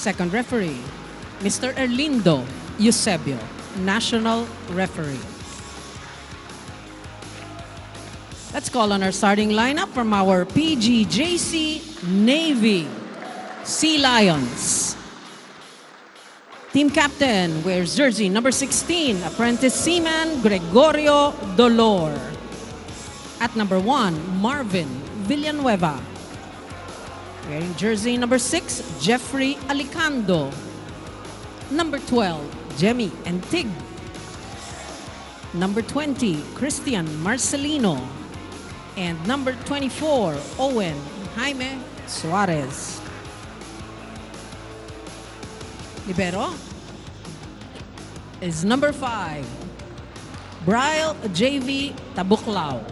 Second referee, Mr. Erlindo Eusebio, national referee. Let's call on our starting lineup from our PGJC Navy Sea Lions. Team captain wears jersey number 16, apprentice seaman Gregorio Dolor. At number 1, Marvin Villanueva. Wearing jersey number 6, Jeffrey Alicando. Number 12, Jemmy Entig. Number 20, Christian Marcelino. And number 24, Owen Jaime Suarez. Libero is number 5, Bryle JV Tabuklao.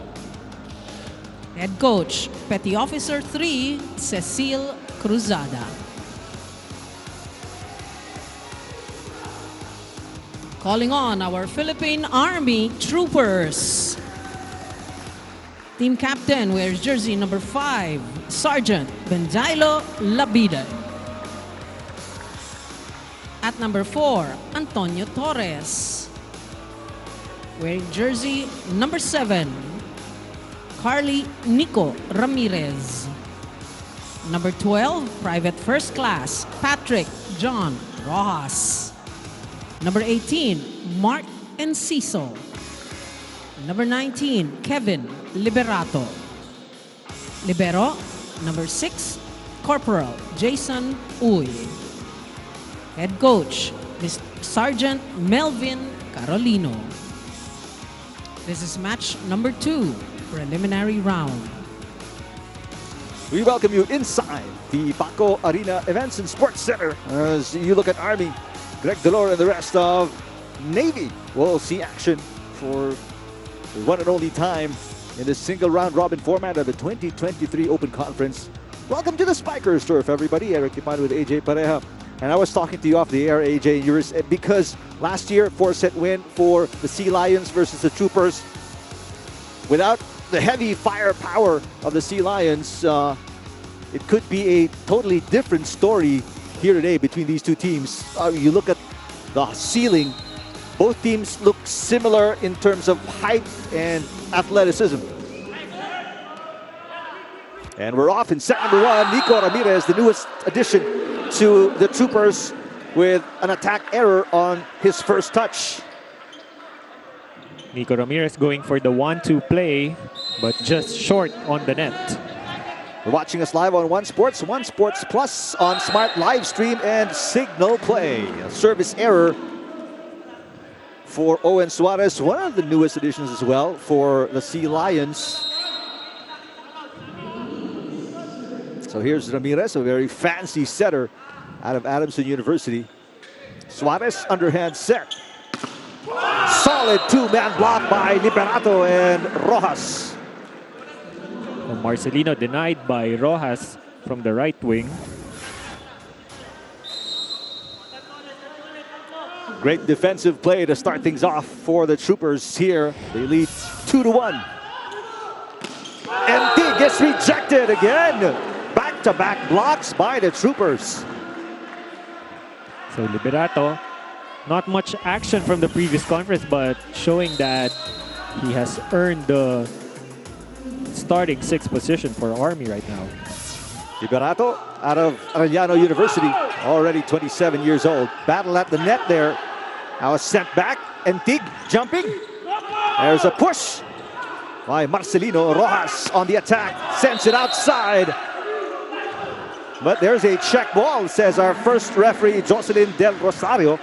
Head coach, Petty Officer 3, Cecil Cruzada. Calling on our Philippine Army troopers. Team captain wears jersey number 5, Sergeant Benjailo Labide. At number 4, Antonio Torres. Wearing jersey number 7, Carly Nico Ramirez. Number 12, Private First Class, Patrick John Rojas. Number 18, Mark Enciso. Number 19, Kevin Liberato. Libero, number 6, Corporal Jason Uy. Head coach, Mr. Sergeant Melvin Carolino. This is match number 2, preliminary round. We welcome you inside the Paco Arena Events and Sports Center. As you look at Army, Greg Dolor and the rest of Navy will see action for the one and only time in the single round robin format of the 2023 Open Conference. Welcome to the Spikers Turf, everybody. Eric Tipano with AJ Pareja. And I was talking to you off the air, AJ, because last year, 4-set win for the Sea Lions versus the Troopers. Without the heavy firepower of the Sea Lions, it could be a totally different story here today between these two teams. You look at the ceiling, both teams look similar in terms of height and athleticism. And we're off in set number 1. Nico Ramirez, the newest addition to the Troopers, with an attack error on his first touch. Nico Ramirez going for the 1-2 play, but just short on the net. You're watching us live on One Sports Plus on Smart Live Stream and Signal Play. A service error for Owen Suarez, one of the newest additions as well for the Sea Lions. So here's Ramirez, a very fancy setter out of Adamson University. Suarez, underhand set. Solid two-man block by Liberato and Rojas. Marcelino denied by Rojas from the right wing. Great defensive play to start things off for the Troopers here. They lead 2-1. And he gets rejected again. Back-to-back blocks by the Troopers. So Liberato, not much action from the previous conference, but showing that he has earned the starting 6th position for Army right now. Liberato out of Arellano University, already 27 years old. Battle at the net there. Now sent back, and Tig jumping. There's a push by Marcelino. Rojas on the attack, sends it outside. But there's a check ball, says our first referee, Jocelyn Del Rosario.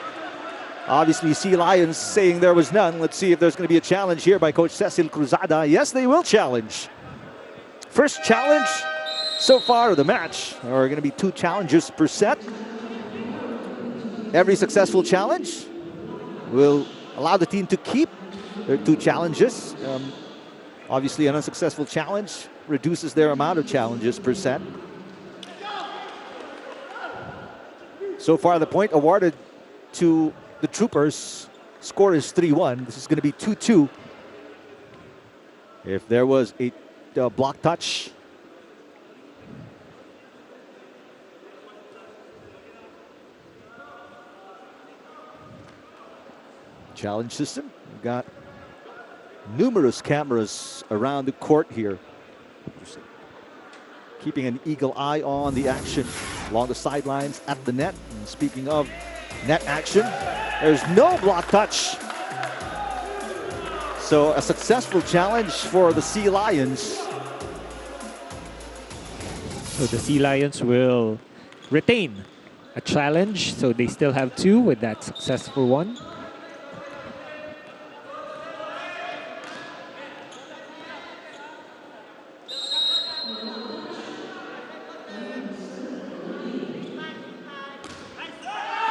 Obviously, Sea Lions saying there was none. Let's see if there's going to be a challenge here by Coach Cecil Cruzada. Yes, they will challenge. First challenge so far of the match. There are going to be 2 challenges per set. Every successful challenge will allow the team to keep their 2 challenges. Obviously, an unsuccessful challenge reduces their amount of challenges per set. So far, the point awarded to the Troopers. Score is 3-1. This is going to be 2-2. If there was a block touch. Challenge system. We've got numerous cameras around the court here, keeping an eagle eye on the action along the sidelines at the net. And speaking of net action, there's no block touch. So a successful challenge for the Sea Lions. So the Sea Lions will retain a challenge. So they still have 2 with that successful one.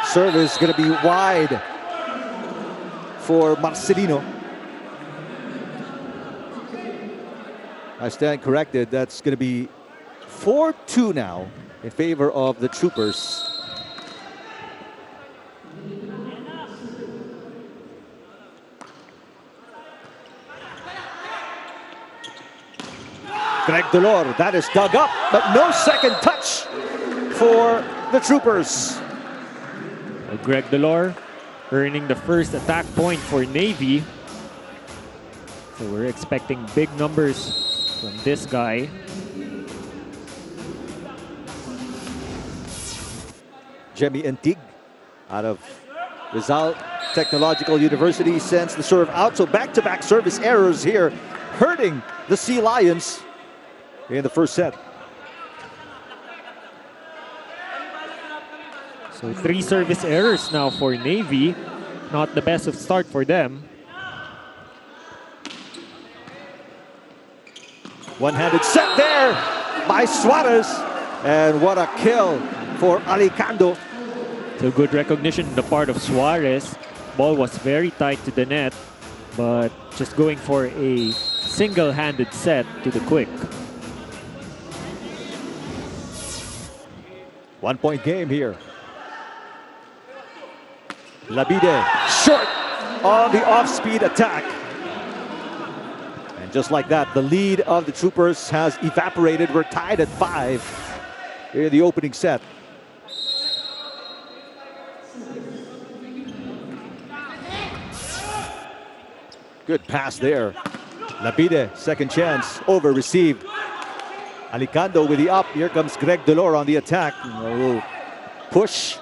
Serve is going to be wide for Marcelino. I stand corrected. That's going to be 4-2 now in favor of the Troopers. Greg Dolor, that is dug up, but no second touch for the Troopers. Greg Dolor earning the first attack point for Navy. So we're expecting big numbers from this guy. Jemmy Antig out of Rizal Technological University sends the serve out. So back-to-back service errors here, hurting the Sea Lions in the first set. So 3 service errors now for Navy. Not the best of start for them. One-handed set there by Suarez. And what a kill for Alicando. So good recognition on the part of Suarez. Ball was very tight to the net, but just going for a single-handed set to the quick. 1-point game here. Labide short on the off-speed attack. And just like that, the lead of the Troopers has evaporated. We're tied at 5 in the opening set. Good pass there. Labide, second chance, over received. Alicando with the up. Here comes Greg Dolor on the attack. A little push.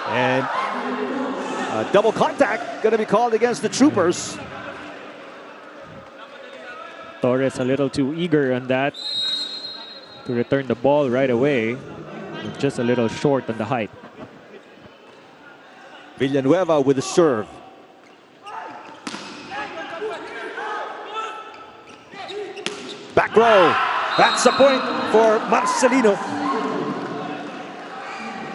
And double contact going to be called against the Troopers. Torres a little too eager on that to return the ball right away. Just a little short on the height. Villanueva with the serve. Back row. That's a point for Marcelino.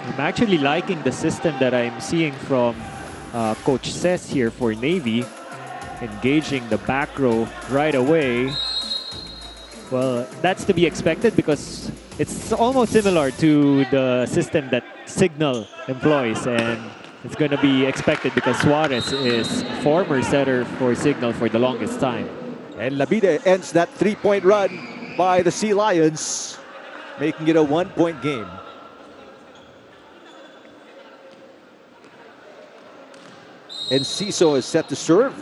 I'm actually liking the system that I'm seeing from Coach Cess here for Navy. Engaging the back row right away. Well, that's to be expected because it's almost similar to the system that Signal employs, and it's going to be expected because Suarez is former setter for Signal for the longest time. And Labide ends that 3-point run by the Sea Lions, making it a 1-point game. Enciso is set to serve.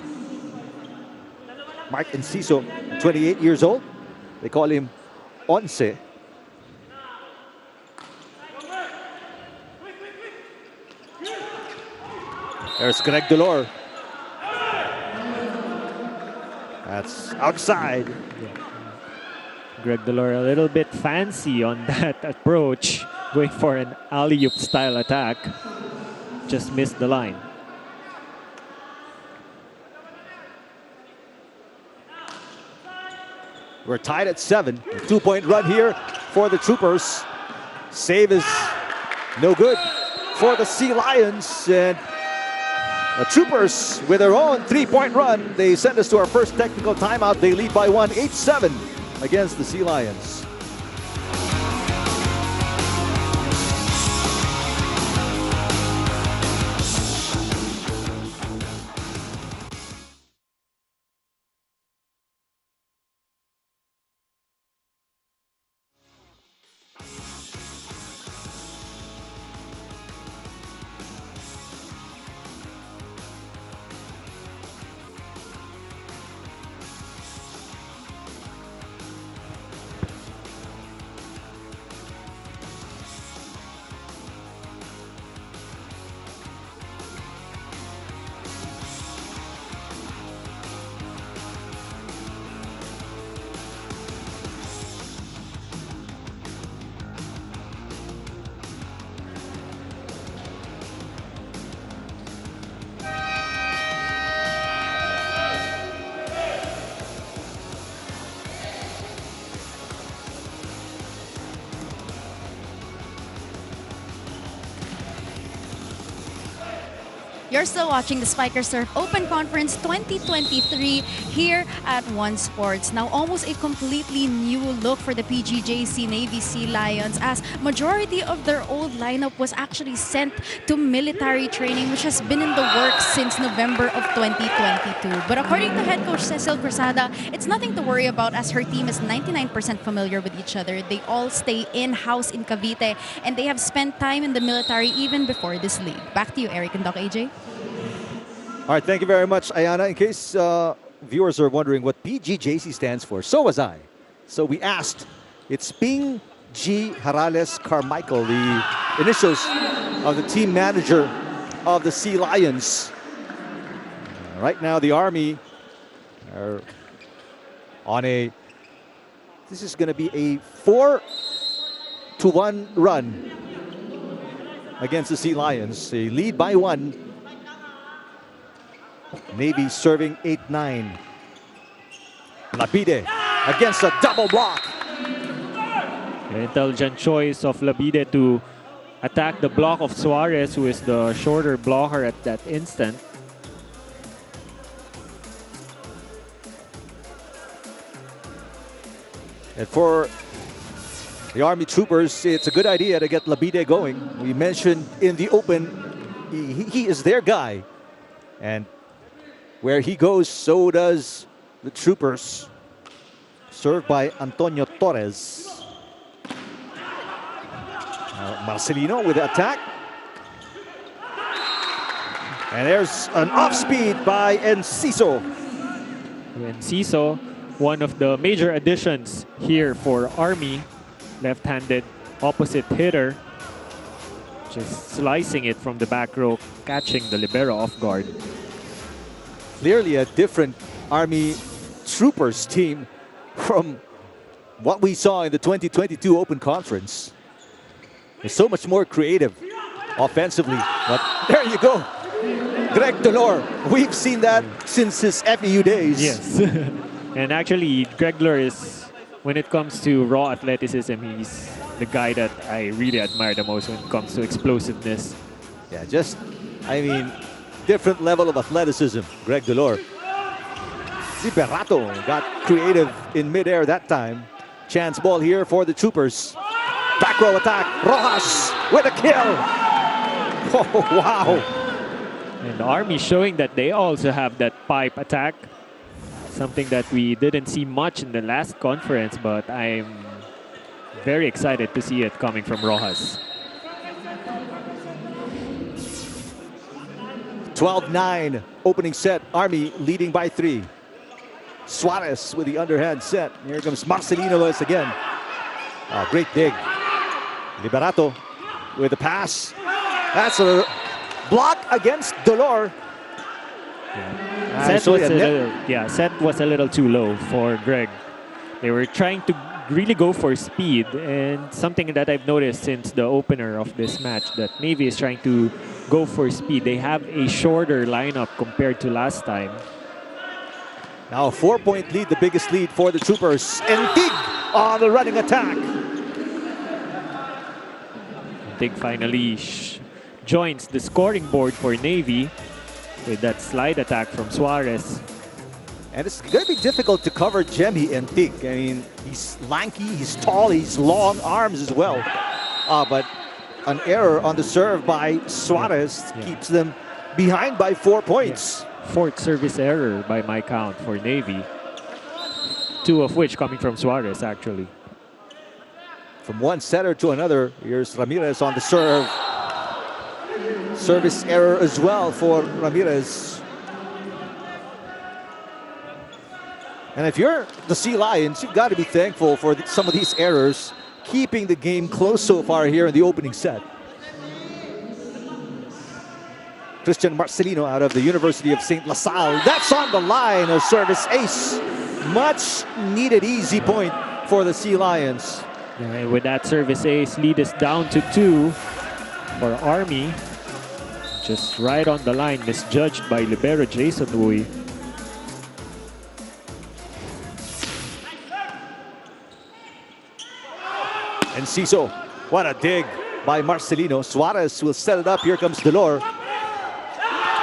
Mark Enciso, 28 years old. They call him Once. There's Greg Dolor. That's outside. Greg Dolor a little bit fancy on that approach, going for an alley-oop style attack. Just missed the line. We're tied at 7. 2-point run here for the Troopers. Save is no good for the Sea Lions. And the Troopers with their own 3-point run. They send us to our first technical timeout. They lead by 1, 8-7 against the Sea Lions. You're still watching the Spiker Surf Open Conference 2023 here at One Sports. Now, almost a completely new look for the PGJC Navy Sea Lions, as majority of their old lineup was actually sent to military training, which has been in the works since November of 2022. But according to head coach Cecil Cruzada, it's nothing to worry about, as her team is 99% familiar with each other. They all stay in-house in Cavite, and they have spent time in the military even before this league. Back to you, Eric and Doc AJ. All right, thank you very much, Ayana. In case viewers are wondering what PGJC stands for, so was I. So we asked, it's Ping G. Harales Carmichael, the initials of the team manager of the Sea Lions. Right now, the Army are on this is going to be a 4-1 run against the Sea Lions. They lead by 1. Navy serving 8-9. Labide against a double block. An intelligent choice of Labide to attack the block of Suarez, who is the shorter blocker at that instant. And for the Army troopers, it's a good idea to get Labide going. We mentioned in the open, he is their guy. And where he goes, so does the troopers. Served by Antonio Torres. Marcelino with the attack. And there's an off-speed by Enciso. Enciso, one of the major additions here for Army. Left-handed opposite hitter. Just slicing it from the back row, catching the libero off guard. Clearly a different Army troopers team from what we saw in the 2022 Open Conference. They're so much more creative offensively. But there you go. Greg Dolor. We've seen that since his FEU days. Yes. And actually, Greg Dolor is, when it comes to raw athleticism, he's the guy that I really admire the most when it comes to explosiveness. Yeah, I mean, different level of athleticism, Greg Dolor. Liberato got creative in midair that time. Chance ball here for the troopers. Back row attack. Rojas with a kill. Oh, wow. And the Army showing that they also have that pipe attack. Something that we didn't see much in the last conference, but I'm very excited to see it coming from Rojas. 12-9 opening set. Army leading by 3. Suarez with the underhand set. Here comes Marcelino once again. Oh, great dig. Liberato with the pass. That's a block against Dolor. Set was a little too low for Greg. They were trying to really go for speed, and something that I've noticed since the opener of this match, that Navy is trying to go for speed. They have a shorter lineup compared to last time. Now a 4-point lead, the biggest lead for the troopers. And Tig on the running attack. Tig finally joins the scoring board for Navy with that slide attack from Suarez. And it's going to be difficult to cover Jemmy and Tig. I mean, he's lanky, he's tall, he's long arms as well. But an error on the serve by Suarez keeps them behind by 4 points. Yeah. 4th service error by my count for Navy. 2 of which coming from Suarez, actually. From one setter to another, here's Ramirez on the serve. Service error as well for Ramirez. And if you're the Sea Lions, you've got to be thankful for some of these errors, keeping the game close so far here in the opening set. Christian Marcelino out of the University of St. LaSalle. That's on the line, a service ace. Much needed easy point for the Sea Lions. Yeah, and with that service ace, lead is down to 2 for Army. Just right on the line, misjudged by libero Jason Uy. Enciso, what a dig by Marcelino. Suarez will set it up. Here comes Dolor.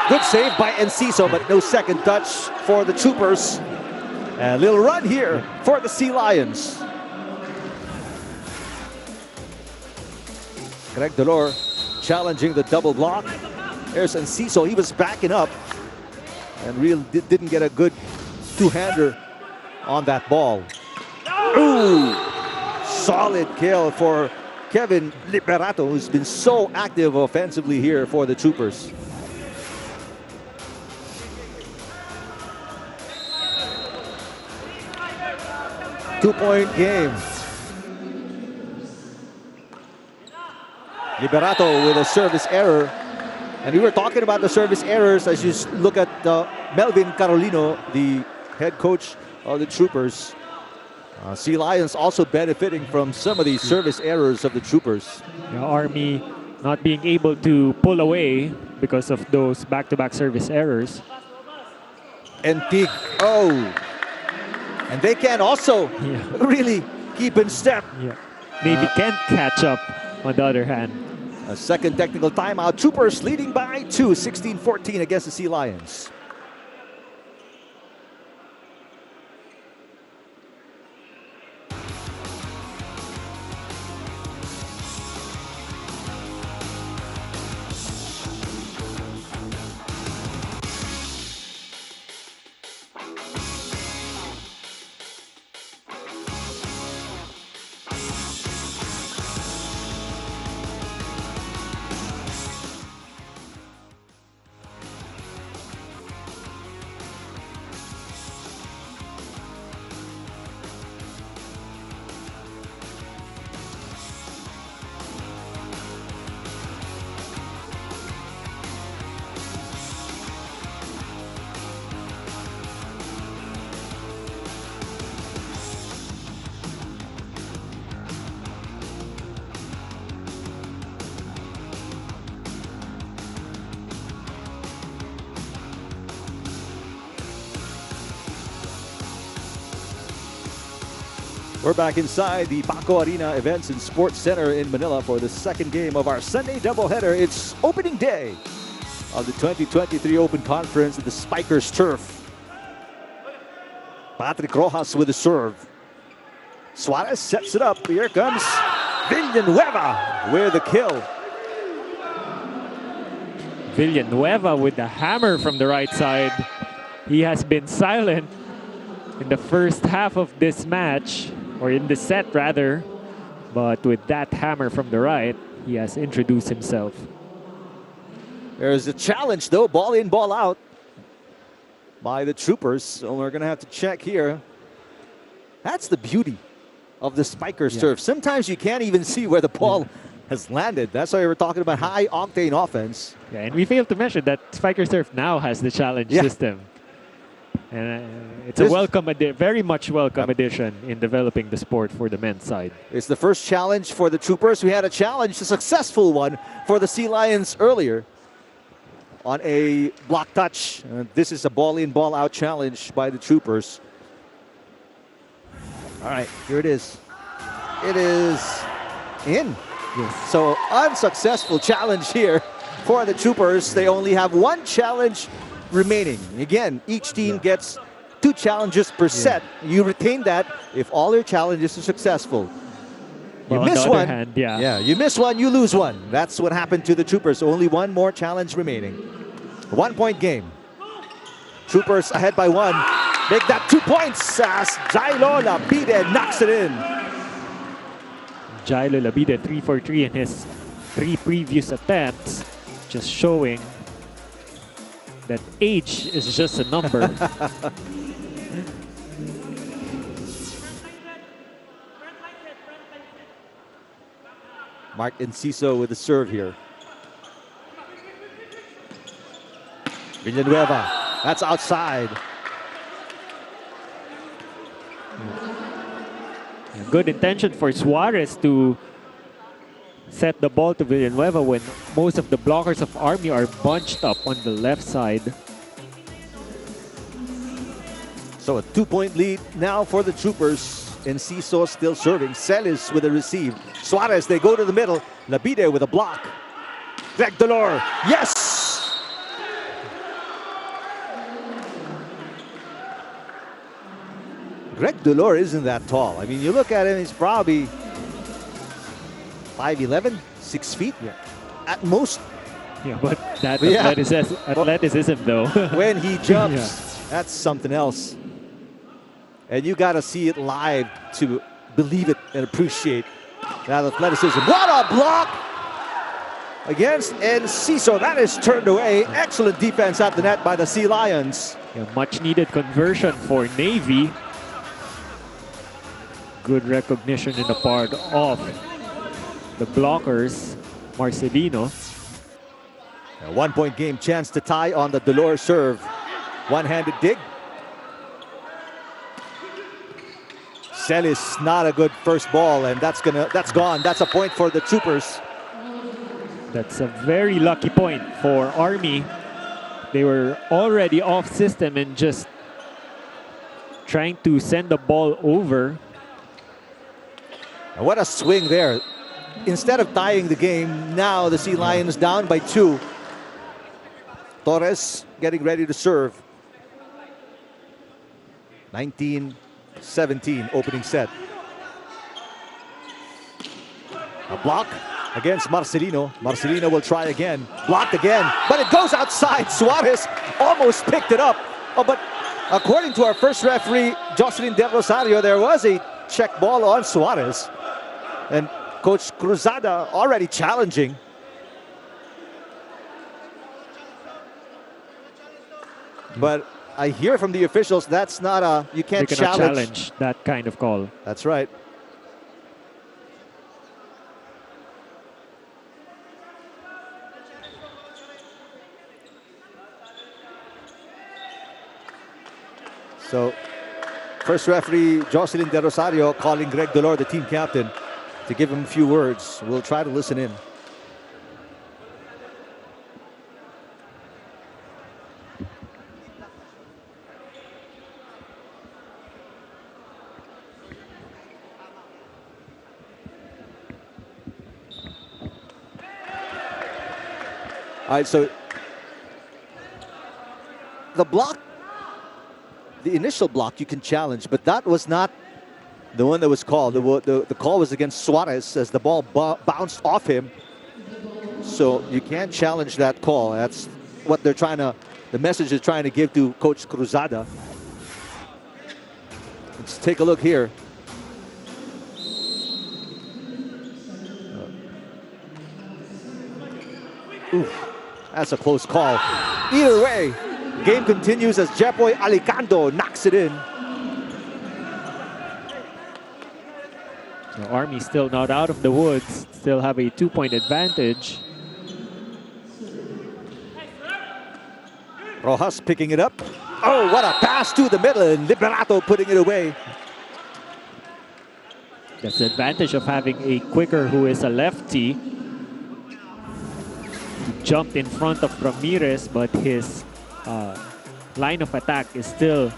Good save by Enciso, but no second touch for the Troopers. A little run here for the Sea Lions. Greg Delor challenging the double block. There's Enciso. He was backing up and really didn't get a good two-hander on that ball. Ooh! Solid kill for Kevin Liberato, who's been so active offensively here for the Troopers. Two-point game. Liberato with a service error. And we were talking about the service errors as you look at Melvin Carolino, the head coach of the Troopers. Sea Lions also benefiting from some of these service errors of the Troopers. Yeah, Army not being able to pull away because of those back-to-back service errors. And Tig, oh. And they can also really keep in step. Yeah. Navy can't catch up on the other hand. A second technical timeout. Troopers leading by 2, 16-14 against the Sea Lions. We're back inside the Paco Arena Events and Sports Center in Manila for the second game of our Sunday doubleheader. It's opening day of the 2023 Open Conference at the Spikers Turf. Patrick Rojas with the serve. Suarez sets it up. Here comes Villanueva with the kill. Villanueva with the hammer from the right side. He has been silent in the first half of this match, or in the set rather, but with that hammer from the right, he has introduced himself. There's a challenge though, ball in, ball out by the Troopers, so we're gonna have to check here. That's the beauty of the Spikers turf. Sometimes you can't even see where the ball has landed. That's why we're talking about high octane offense. Yeah, and we failed to mention that Spikers turf now has the challenge system. And it's a welcome, very much welcome addition in developing the sport for the men's side. It's the first challenge for the Troopers. We had a challenge, a successful one for the Sea Lions earlier on a block touch. This is a ball in, ball out challenge by the Troopers. All right, here it is. It is in. Yes. So unsuccessful challenge here for the Troopers. They only have one challenge remaining. Again, each team gets 2 challenges per set. You retain that if all your challenges are successful. You miss one, you miss one, you lose one. That's what happened to the Troopers. Only one more challenge remaining. 1-point game. Troopers ahead by 1. Make that 2 points as Jailo Labide knocks it in. Jailo Labide 3 for 3 in his 3 previous attempts, just showing that age is just a number. Mark Enciso with the serve here. Villanueva, that's outside. Good intention for Suarez to set the ball to Villanueva when most of the blockers of Army are bunched up on the left side. So a 2-point lead now for the Troopers. Enciso still serving. Celis with a receive. Suarez, they go to the middle. Labide with a block. Greg Delor, yes! Greg Dolor isn't that tall. I mean, you look at him, he's probably 5'11", 6 feet at most. Yeah, but that Yeah. athleticism though. When he jumps, that's something else. And you got to see it live to believe it and appreciate that athleticism. What a block against Enciso. That is turned away. Excellent defense at the net by the Sea Lions. Yeah, much needed conversion for Navy. Good recognition in the part of the blockers, Marcelino. A 1-point game, chance to tie on the Dolor serve. One-handed dig. Celis, not a good first ball, and that's gone. That's a point for the Troopers. That's a very lucky point for Army. They were already off system and just trying to send the ball over. And what a swing there. Instead of tying the game, now the Sea Lions down by 2. Torres getting ready to serve. 19-17 opening set. A block against Marcelino. Marcelino will try again. Blocked again, but it goes outside. Suarez almost picked it up. Oh, but according to our first referee, Jocelyn Del Rosario, there was a check ball on Suarez. And Coach Cruzada already challenging. But I hear from the officials that's not a, you can't They cannot challenge. challenge that kind of call. That's right. So, first referee Jocelyn De Rosario calling Greg Dolor, the team captain, to give him a few words. We'll try to listen in. All right, so the block, the initial block you can challenge, but that was not the one that was called. The call was against Suarez as the ball bounced off him. So you can't challenge that call. That's what they're trying to, the message is trying to give to Coach Cruzada. Let's take a look here. Oof. That's a close call. Either way, game continues as Jepoy Alicando knocks it in. So Army still not out of the woods, still have a 2-point advantage. Rojas picking it up. Oh, what a pass to the middle, and Liberato putting it away. That's the advantage of having a quicker who is a lefty. He jumped in front of Ramirez, but his line of attack is still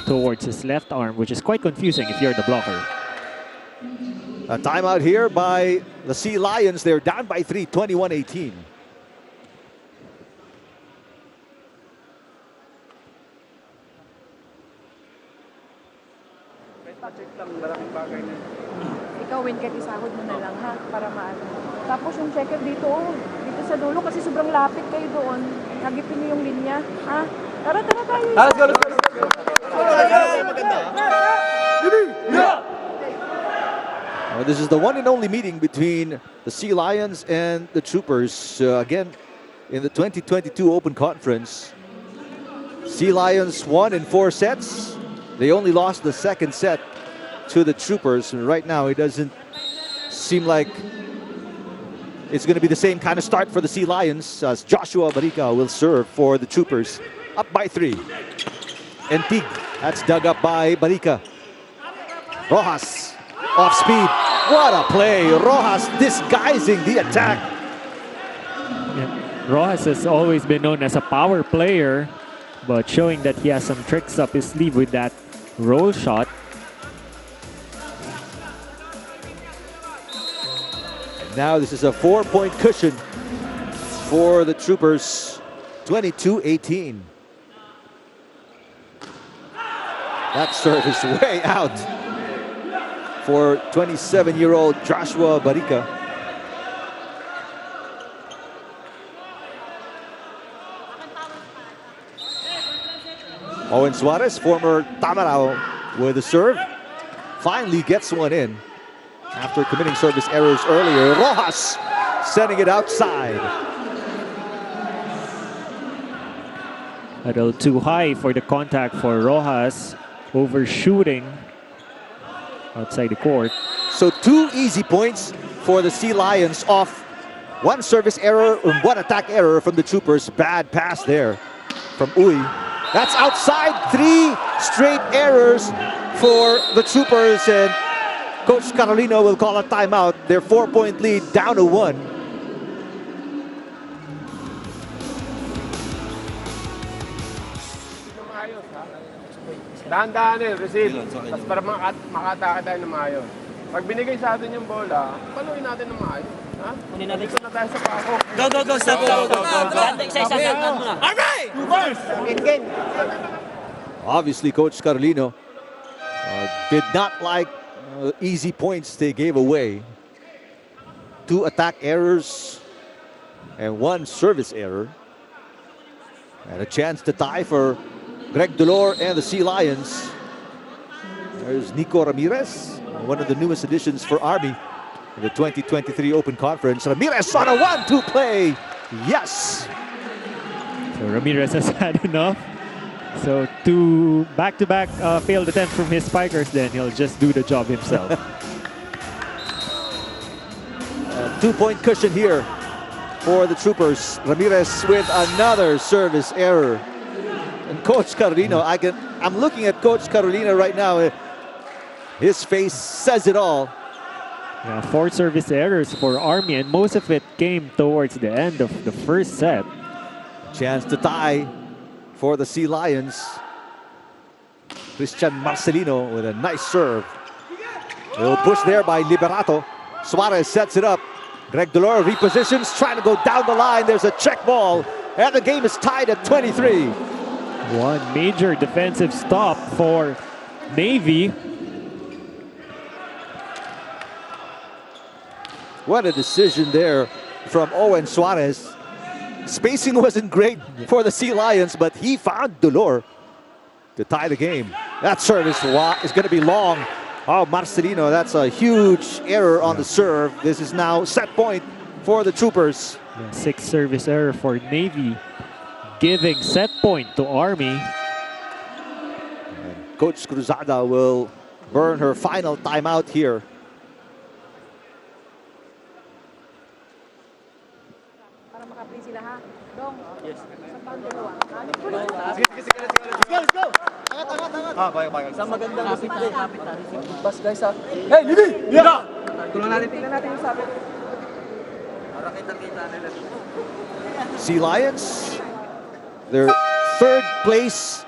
towards his left arm, which is quite confusing if you're the blocker. A timeout here by the Sea Lions. They're down by 3, 21-18. Ikaw, win ka, isahod mo na lang, ha? Para maano. Tapos yung checker dito, dito sa dulo, kasi sobrang lapit kayo doon. Hagipin niyo yung linya, ha? Tara, tara tayo. Let's go, let's go. This is the one and only meeting between the Sea Lions and the Troopers. Again, in the 2022 Open Conference. Sea Lions won in 4 sets. They only lost the second set to the Troopers. And right now, it doesn't seem like it's going to be the same kind of start for the Sea Lions as Joshua Barica will serve for the Troopers. Up by 3. Entig, that's dug up by Barica. Rojas, off speed. What a play. Rojas disguising the attack. Yeah. Rojas has always been known as a power player, but showing that he has some tricks up his sleeve with that roll shot. Now this is a 4-point cushion for the Troopers. 22-18. That serve is way out for 27-year-old Joshua Barica. Owen Suarez, former Tamarao, with the serve. Finally gets one in after committing service errors earlier. Rojas sending it outside. A little too high for the contact for Rojas. Overshooting outside the court. So 2 easy points for the Sea Lions off 1 service error and 1 attack error from the Troopers. Bad pass there from Uy. That's outside. 3 straight errors for the Troopers, and Coach Carolino will call a timeout. Their 4-point lead down to 1. Dahan-dahan receive. Tapos para makatake tayo ng maayos. Pag binigay sa atin yung bola, paluin natin ng maayos. Ha? Kunin natin. Ito na tayo sa pako. Go, stop. Isa muna. Alright! Again. Obviously, Coach Carolino did not like easy points they gave away. 2 attack errors and 1 service error. And a chance to tie for Greg Dolor and the Sea Lions. There's Nico Ramirez, one of the newest additions for Army in the 2023 Open Conference. Ramirez on a 1-2 play. Yes! So Ramirez has had enough. So 2 back-to-back failed attempts from his spikers, then he'll just do the job himself. 2-point cushion here for the Troopers. Ramirez with another service error. And Coach Carolino, I'm looking at Coach Carolino right now. His face says it all. Yeah, 4 service errors for Army, and most of it came towards the end of the first set. Chance to tie for the Sea Lions. Christian Marcelino with a nice serve. A little push there by Liberato. Suarez sets it up. Greg Dolor repositions, trying to go down the line. There's a check ball, and the game is tied at 23. One major defensive stop for Navy. What a decision there from Owen Suarez. Spacing wasn't great for the Sea Lions, but he found Dolor to tie the game. That serve is going to be long. Oh, Marcelino, that's a huge error on the serve. This is now set point for the Troopers. Yeah, 6 service error for Navy, giving set point to Army. And Coach Cruzada will burn her final timeout here. Para maka-play sila, ha? Dong. Yes. Sa pound dalawa. Let's go! Angat. Sa magandang display. Bas guys, ha? Hey, Libby! Yeah! Tulungan natin yung sabi. Para kita-kita nila. Sea Lions, their 3rd place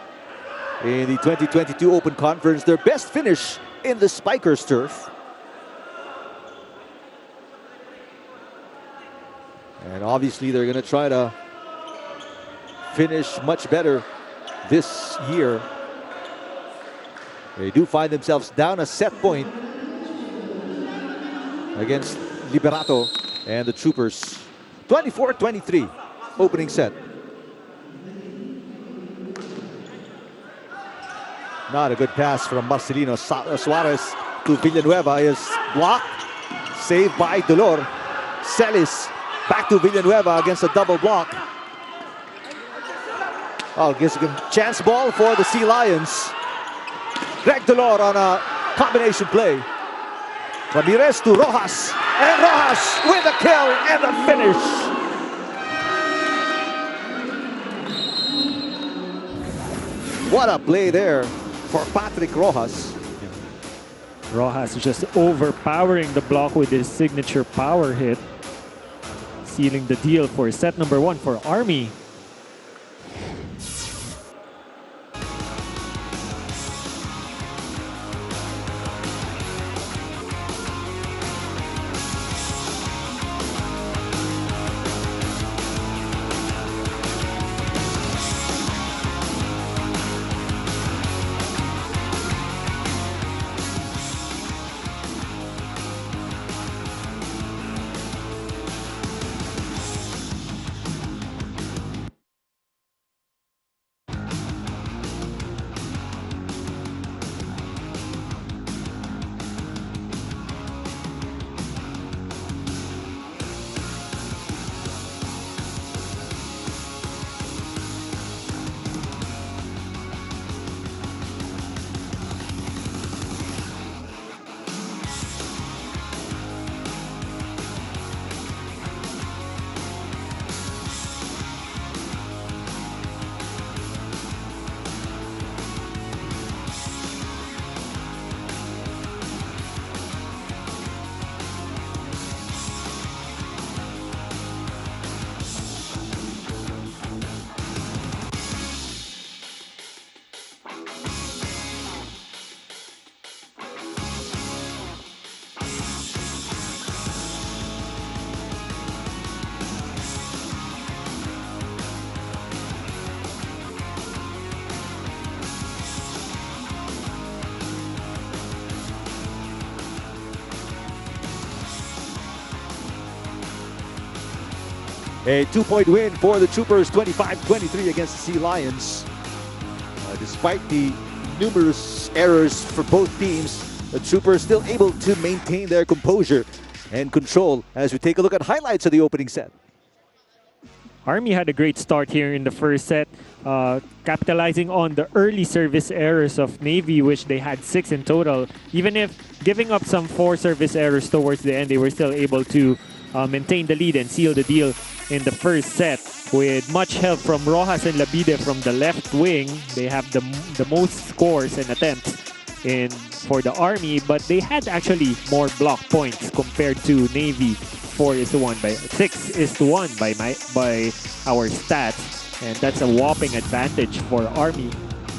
in the 2022 Open Conference. Their best finish in the Spikers turf. And obviously they're going to try to finish much better this year. They do find themselves down a set point against Liberato and the Troopers. 24-23, opening set. Not a good pass from Marcelino. Suarez to Villanueva is blocked. Saved by Dolor. Celis back to Villanueva against a double block. Oh, gives a chance ball for the Sea Lions. Greg Dolor on a combination play. Ramirez to Rojas. And Rojas with a kill and a finish. What a play there for Patrick Rojas. Rojas just overpowering the block with his signature power hit, sealing the deal for set number 1 for Army. A 2-point win for the Troopers, 25-23 against the Sea Lions. Despite the numerous errors for both teams, the Troopers still able to maintain their composure and control as we take a look at highlights of the opening set. Army had a great start here in the first set, capitalizing on the early service errors of Navy, which they had 6 in total. Even if giving up some 4 service errors towards the end, they were still able to maintain the lead and seal the deal in the first set. With much help from Rojas and Labide from the left wing, they have the most scores and attempts for the Army, but they had actually more block points compared to Navy. 4-1 by 6-1 by our stats, and that's a whopping advantage for Army,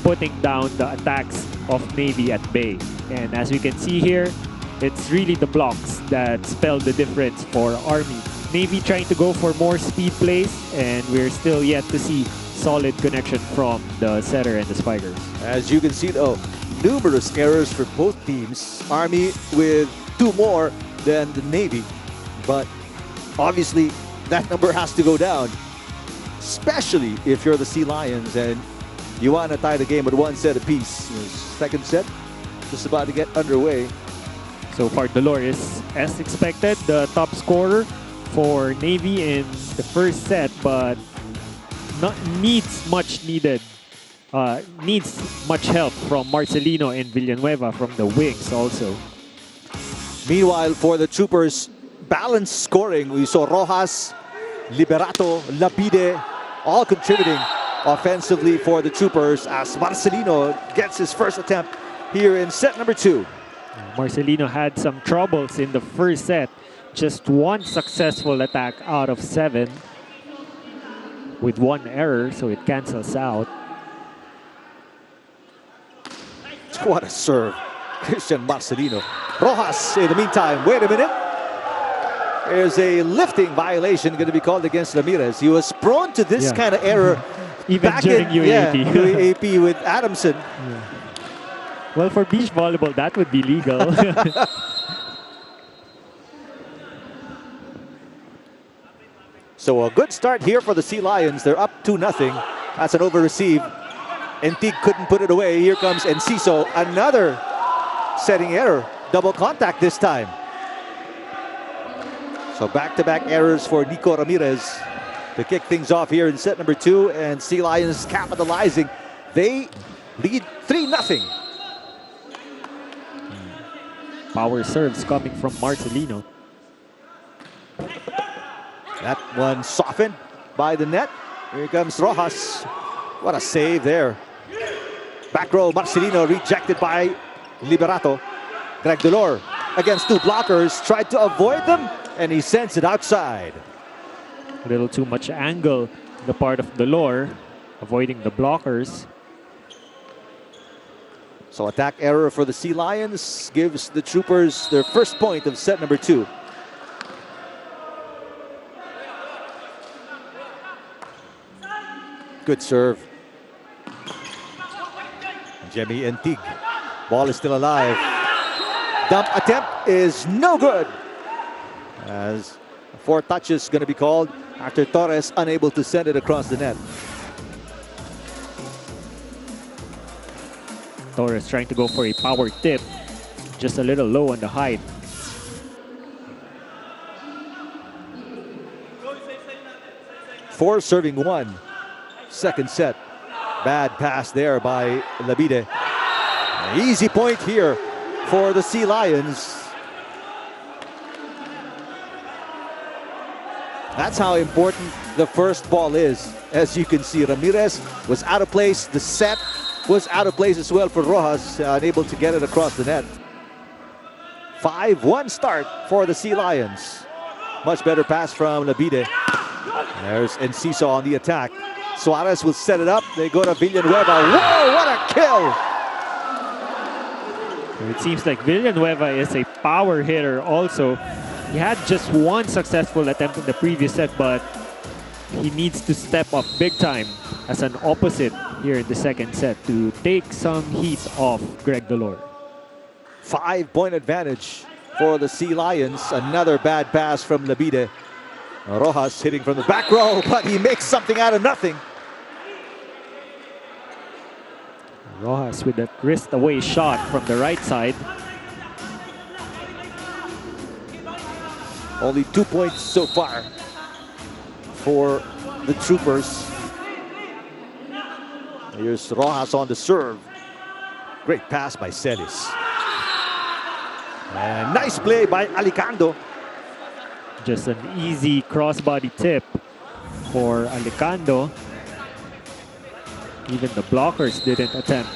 putting down the attacks of Navy at bay. And as we can see here, it's really the blocks that spell the difference for Army. Navy trying to go for more speed plays, and we're still yet to see solid connection from the setter and the spikers. As you can see, though, numerous errors for both teams. Army with 2 more than the Navy. But obviously, that number has to go down, especially if you're the Sea Lions and you want to tie the game with 1 set apiece. Second set just about to get underway. So far, Delor is, as expected, the top scorer for Navy in the first set, but needs much help from Marcelino and Villanueva from the wings also. Meanwhile, for the Troopers, balanced scoring. We saw Rojas, Liberato, Labide all contributing offensively for the Troopers as Marcelino gets his first attempt here in set number 2. Marcelino had some troubles in the first set. Just 1 successful attack out of 7 with 1 error, so it cancels out. What a serve, Christian Marcelino. Rojas, in the meantime, wait a minute. There's a lifting violation going to be called against Ramirez. He was prone to this kind of error even back during UAAP. UAAP with Adamson. Well, for beach volleyball, that would be legal. So a good start here for the Sea Lions. They're up 2-0. That's an over-receive. Entig couldn't put it away. Here comes Enciso. Another setting error. Double contact this time. So back-to-back errors for Nico Ramirez to kick things off here in set number 2. And Sea Lions capitalizing. They lead 3-0. Power serves coming from Marcelino. That one softened by the net. Here comes Rojas. What a save there. Back row, Marcelino rejected by Liberato. Greg Delor against 2 blockers. Tried to avoid them, and he sends it outside. A little too much angle on the part of Delor, avoiding the blockers. So attack error for the Sea Lions gives the Troopers their first point of set number 2. Good serve. Jemmy Entig. Ball is still alive. Dump attempt is no good. As 4 touches going to be called after Torres unable to send it across the net. Torres trying to go for a power tip. Just a little low on the height. Four serving 1. Second set. Bad pass there by Labide. Easy point here for the Sea Lions. That's how important the first ball is. As you can see, Ramirez was out of place. The set was out of place as well for Rojas, unable to get it across the net. 5-1 start for the Sea Lions. Much better pass from Labide. There's Enciso on the attack. Suarez will set it up. They go to Villanueva. Whoa, what a kill! It seems like Villanueva is a power hitter also. He had just 1 successful attempt in the previous set, but he needs to step up big time as an opposite here in the second set to take some heat off Greg Delor. 5-point advantage for the Sea Lions. Another bad pass from Labide. Rojas hitting from the back row, but he makes something out of nothing. Rojas with that wrist away shot from the right side. Only 2 points so far for the Troopers. Here's Rojas on the serve. Great pass by Celis. And nice play by Alicando. Just an easy crossbody tip for Alicando. Even the blockers didn't attempt.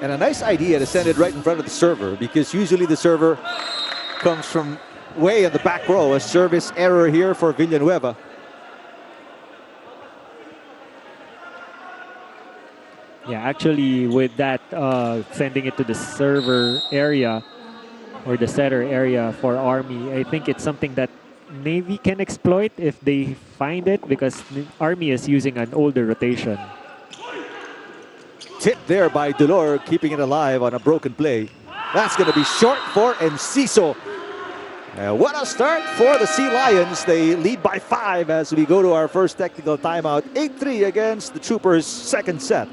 And a nice idea to send it right in front of the server, because usually the server comes from way in the back row. A service error here for Villanueva. Yeah, actually with that, sending it to the server area or the setter area for Army, I think it's something that Navy can exploit if they find it, because Army is using an older rotation. Tip there by Delor, keeping it alive on a broken play. That's going to be short for Enciso. What a start for the Sea Lions. They lead by 5 as we go to our first technical timeout. 8-3 against the Troopers' second set.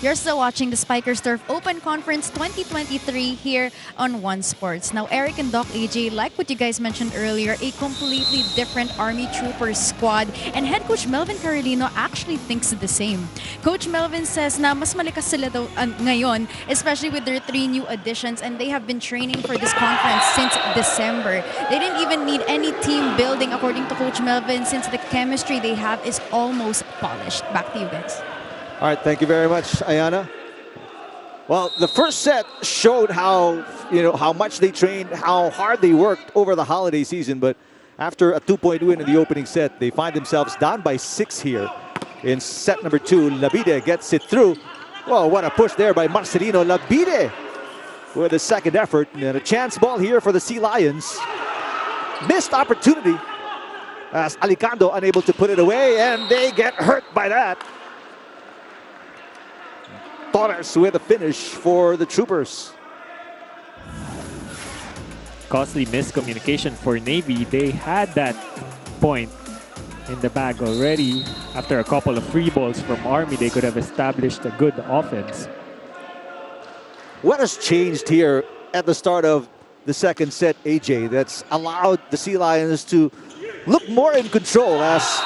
You're still watching the Spikers Turf Open Conference 2023 here on One Sports. Now, Eric and Doc AJ, like what you guys mentioned earlier, a completely different Army Troopers squad. And head coach Melvin Carolino actually thinks the same. Coach Melvin says na mas malakas sila daw ngayon, especially with their 3 new additions, and they have been training for this conference since December. They didn't even need any team building, according to Coach Melvin, since the chemistry they have is almost polished. Back to you guys. All right, thank you very much, Ayana. Well, the first set showed how much they trained, how hard they worked over the holiday season. But after a 2-point win in the opening set, they find themselves down by 6 here in set number 2. Labide gets it through. Well, what a push there by Marcelino. Labide with a second effort, and a chance ball here for the Sea Lions. Missed opportunity as Alicando unable to put it away, and they get hurt by that. Torres with a finish for the Troopers. Costly miscommunication for Navy. They had that point in the bag already. After a couple of free balls from Army, they could have established a good offense. What has changed here at the start of the second set, AJ, that's allowed the Sea Lions to look more in control as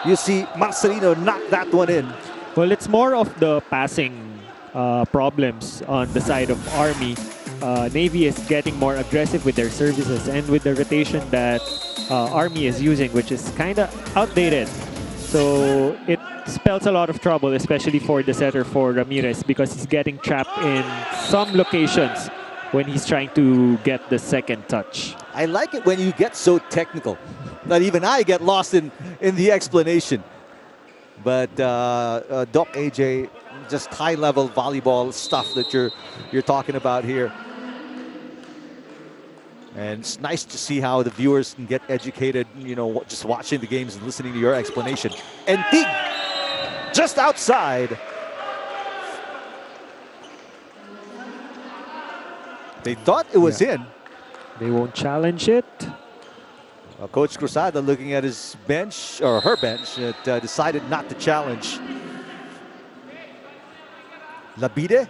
you see Marcelino knock that one in? Well, it's more of the passing problems on the side of Army. Navy is getting more aggressive with their services and with the rotation that Army is using, which is kind of outdated. So it spells a lot of trouble, especially for the setter, for Ramirez, because he's getting trapped in some locations when he's trying to get the second touch. I like it when you get so technical. Not even I get lost in the explanation. But Doc AJ, just high-level volleyball stuff that you're talking about here. And it's nice to see how the viewers can get educated, just watching the games and listening to your explanation. And Tig, just outside. They thought it was in. They won't challenge it. Coach Cruzada looking at his bench, or her bench, decided not to challenge. Labide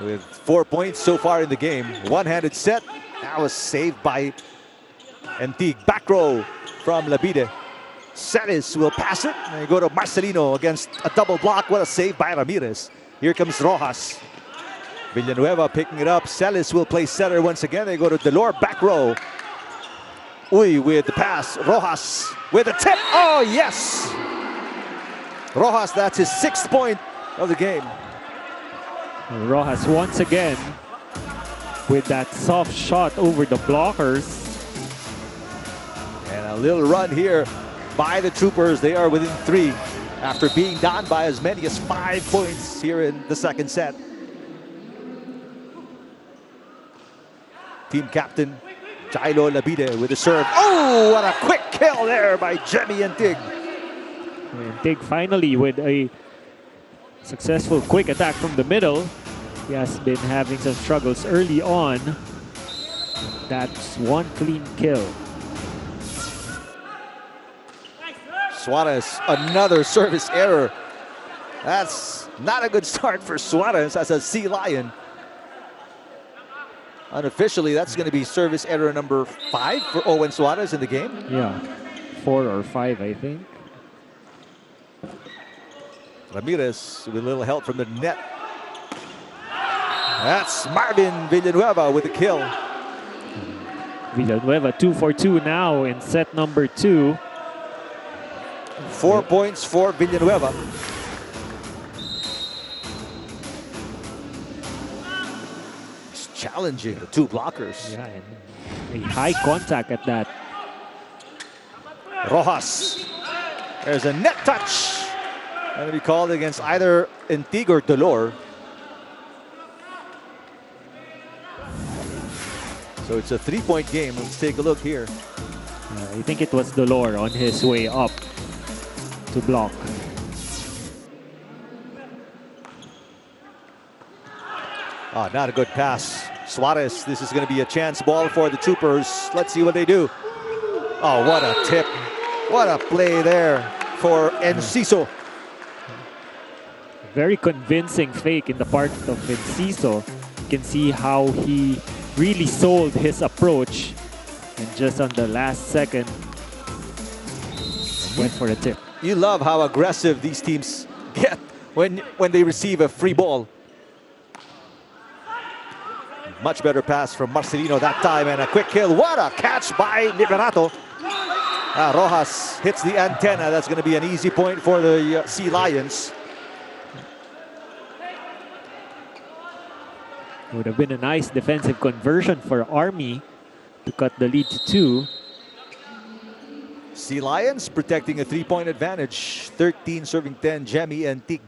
with 4 points so far in the game. One-handed set. That was saved by Antique. Back row from Labide. Celis will pass it. And they go to Marcelino against a double block. What a save by Ramirez. Here comes Rojas. Villanueva picking it up. Celis will play center once again. They go to Delor. Back row. Uy with the pass. Rojas with a tip. Oh, yes. Rojas, that's his 6th point of the game. Rojas once again with that soft shot over the blockers. And a little run here by the Troopers. They are within 3 after being down by as many as 5 points here in the second set. Team captain Jailo Labide with a serve. Oh, what a quick kill there by Jemmy Antig. Antig finally with a successful quick attack from the middle. He has been having some struggles early on. That's one clean kill. Suarez, another service error. That's not a good start for Suarez as a Sea Lion. Unofficially, that's going to be service error number 5 for Owen Suarez in the game. Yeah, 4 or 5, I think. Ramirez with a little help from the net. That's Marvin Villanueva with the kill. Villanueva 2 for 2 now in set number 2. 4 points for Villanueva. It's challenging the 2 blockers. Yeah, and a high contact at that. Rojas. There's a net touch. Going to be called against either Antig or Delor. So it's a 3-point game. Let's take a look here. I think it was Delor on his way up to block. Oh, not a good pass. Suarez, this is going to be a chance ball for the Troopers. Let's see what they do. Oh, what a tip. What a play there for Enciso. Very convincing fake in the part of Enciso. You can see how he really sold his approach. And just on the last second, went for the tip. You love how aggressive these teams get when they receive a free ball. Much better pass from Marcelino that time and a quick kill. What a catch by Liberato. Rojas hits the antenna. That's going to be an easy point for the Sea Lions. Would have been a nice defensive conversion for Army to cut the lead to 2. Sea Lions protecting a 3-point advantage. 13 serving 10, Jemmy and Tig.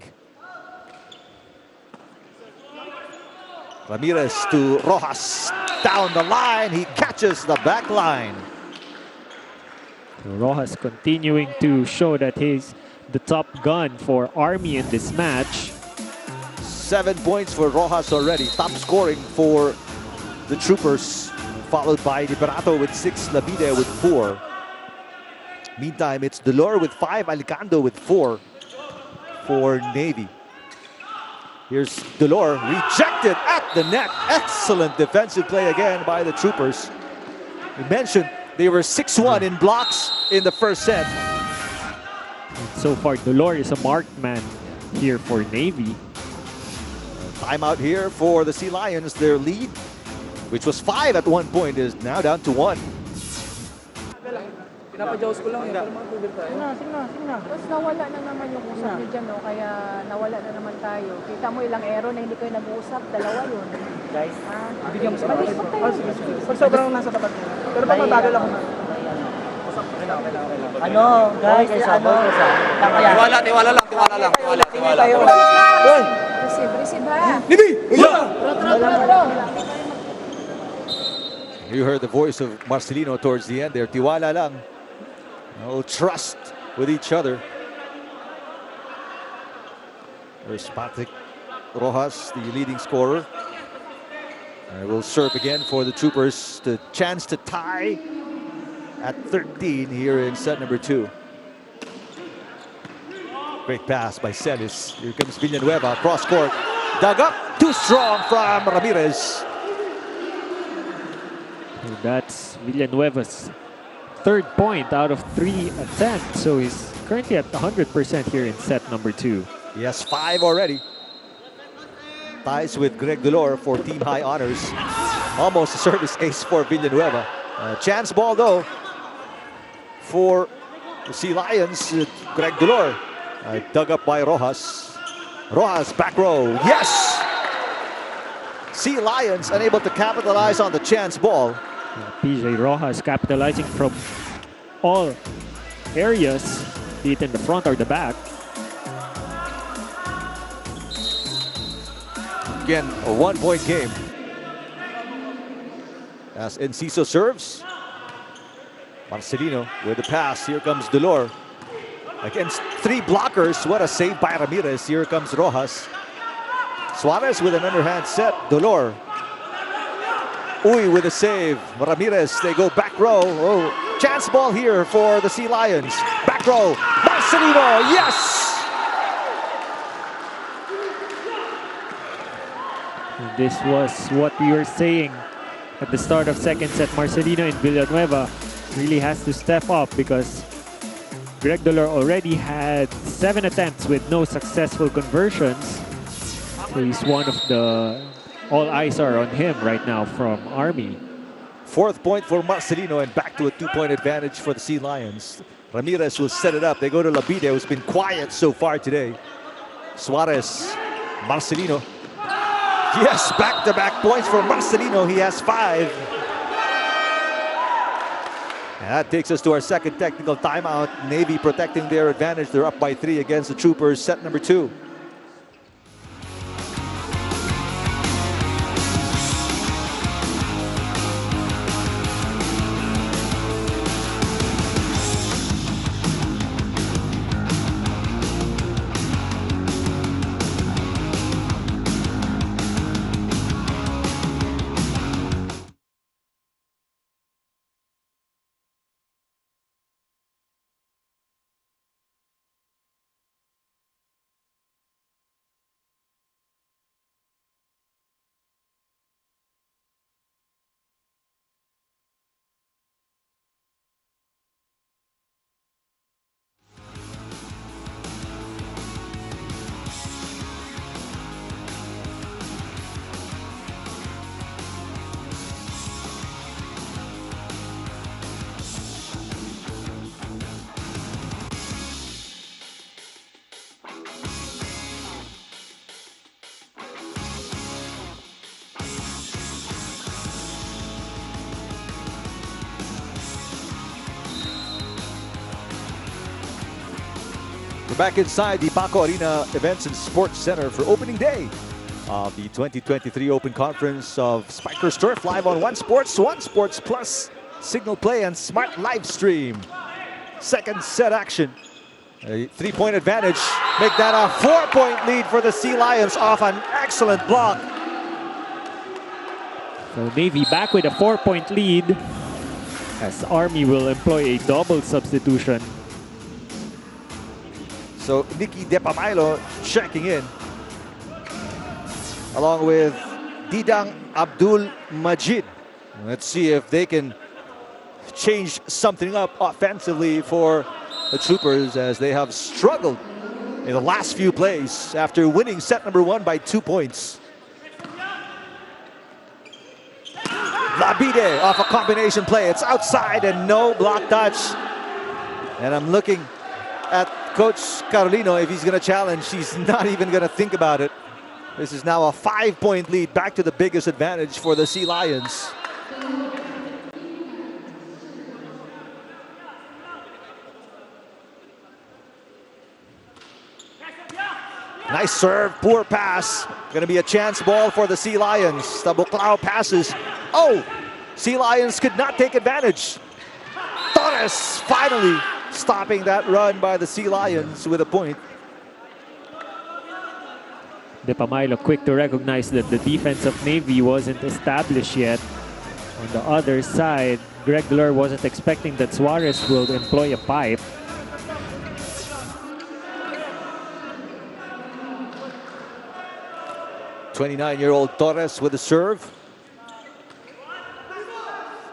Ramirez to Rojas. Down the line, he catches the back line. Rojas continuing to show that he's the top gun for Army in this match. 7 points for Rojas already. Top scoring for the Troopers. Followed by Liberato with 6, Labide with 4. Meantime, it's Delor with 5, Alicando with 4 for Navy. Here's Delor, rejected at the net. Excellent defensive play again by the Troopers. We mentioned they were 6-1 in blocks in the first set. So far, Delor is a marked man here for Navy. Timeout here for the Sea Lions. Their lead, which was 5 at one point, is now down to 1. Pinapajaws ko lang, para makatubig tayo. Sige na. Tapos nawala na naman yung usap niyo dyan, no? Kaya nawala na naman tayo. Kita mo ilang error na hindi kayo nag-uusap, 2 yun. Guys, bigyan mo sa tayo. Pag sobrang nasa tapat niya. Pero pag mabagal ako na. Ano, guys, tiwala lang. Tayo. Receive ha. Nibi! Tro. You heard the voice of Marcelino towards the end there. Tiwala lang. No trust with each other. There's Patrick Rojas, the leading scorer. And will serve again for the Troopers. The chance to tie at 13 here in set number 2. Great pass by Celis. Here comes Villanueva, cross court. Dug up. Too strong from Ramirez. And that's Villanueva's third point out of 3 attempts. So he's currently at 100% here in set number 2. He has 5 already. Ties with Greg Delor for team high honors. Almost a service ace for Villanueva. Chance ball though for the Sea Lions. Greg Delor dug up by Rojas. Rojas back row. Yes! Sea Lions unable to capitalize on the chance ball. PJ Rojas capitalizing from all areas, be it in the front or the back. Again, a 1-point game. As Enciso serves. Marcelino with the pass. Here comes Delor. Against 3 blockers. What a save by Ramirez. Here comes Rojas. Suarez with an underhand set. Delor. Uy with a save. Ramirez, they go back row. Oh, chance ball here for the Sea Lions. Back row. Marcelino, yes! And this was what we were saying at the start of second set. Marcelino and Villanueva really has to step up because Greg Delor already had 7 attempts with no successful conversions. So he's one of the... All eyes are on him right now from Army. 4th point for Marcelino and back to a 2-point advantage for the Sea Lions. Ramirez will set it up. They go to Labide, who's been quiet so far today. Suarez, Marcelino. Yes, back-to-back points for Marcelino. He has 5. And that takes us to our second technical timeout. Navy protecting their advantage. They're up by 3 against the Troopers. Set number 2. We're back inside the Paco Arena Events and Sports Center for opening day of the 2023 Open Conference of Spikers Turf, live on One Sports Plus, Signal Play and Smart Live Stream. Second set action. A 3-point advantage. Make that a 4-point lead for the Sea Lions off an excellent block. So Navy back with a 4-point lead as Army will employ a double substitution. So Nicky Depamailo checking in, along with Didang Abdul Majid. Let's see if they can change something up offensively for the Troopers, as they have struggled in the last few plays after winning set number 1 by 2 points. Labide off a combination play. It's outside and no block touch. And I'm looking at Coach Carolino. If he's going to challenge, he's not even going to think about it. This is now a 5-point lead, back to the biggest advantage for the Sea Lions. Nice serve, poor pass. Going to be a chance ball for the Sea Lions. Tabuklao passes. Oh, Sea Lions could not take advantage. Torres finally stopping that run by the Sea Lions with a point. Depamailo quick to recognize that the defense of Navy wasn't established yet. On the other side, Greg Delor wasn't expecting that Suarez will employ a pipe. 29-year-old Torres with the serve.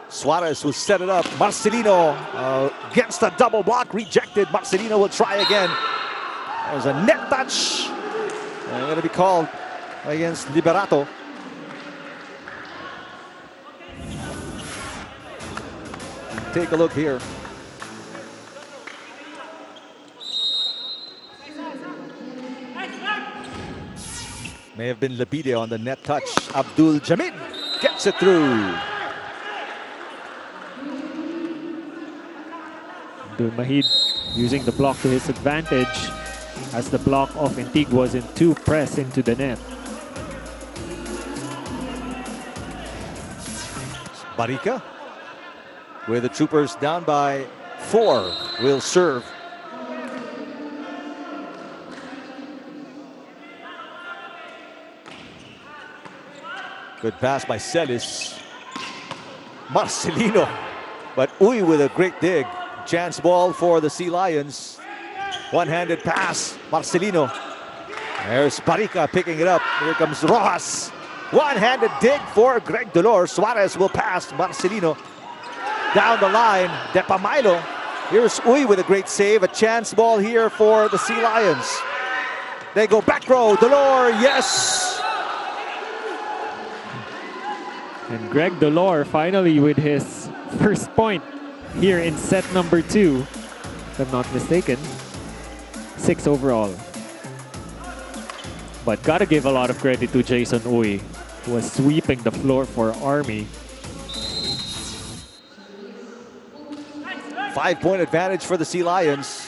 Suarez will set it up. Marcelino against a double block, rejected. Marcelino will try again. There's a net touch. Going to be called against Liberato. Take a look here. May have been Labide on the net touch. Abdul Jamid gets it through. Abdul Mahid using the block to his advantage, as the block of Antigua wasn't too pressed into the net. Barica, with the Troopers down by 4, will serve. Good pass by Celis. Marcelino, but Uy with a great dig. Chance ball for the Sea Lions. One-handed pass, Marcelino. There's Barica picking it up. Here comes Rojas. One-handed dig for Greg Dolor. Suarez will pass Marcelino. Down the line, Depamilo. Here's Uy with a great save. A chance ball here for the Sea Lions. They go back row. Dolor, yes! And Greg Dolor finally with his first point here in set number 2, if I'm not mistaken. 6 overall. But gotta give a lot of credit to Jason Uy, who was sweeping the floor for Army. 5-point advantage for the Sea Lions.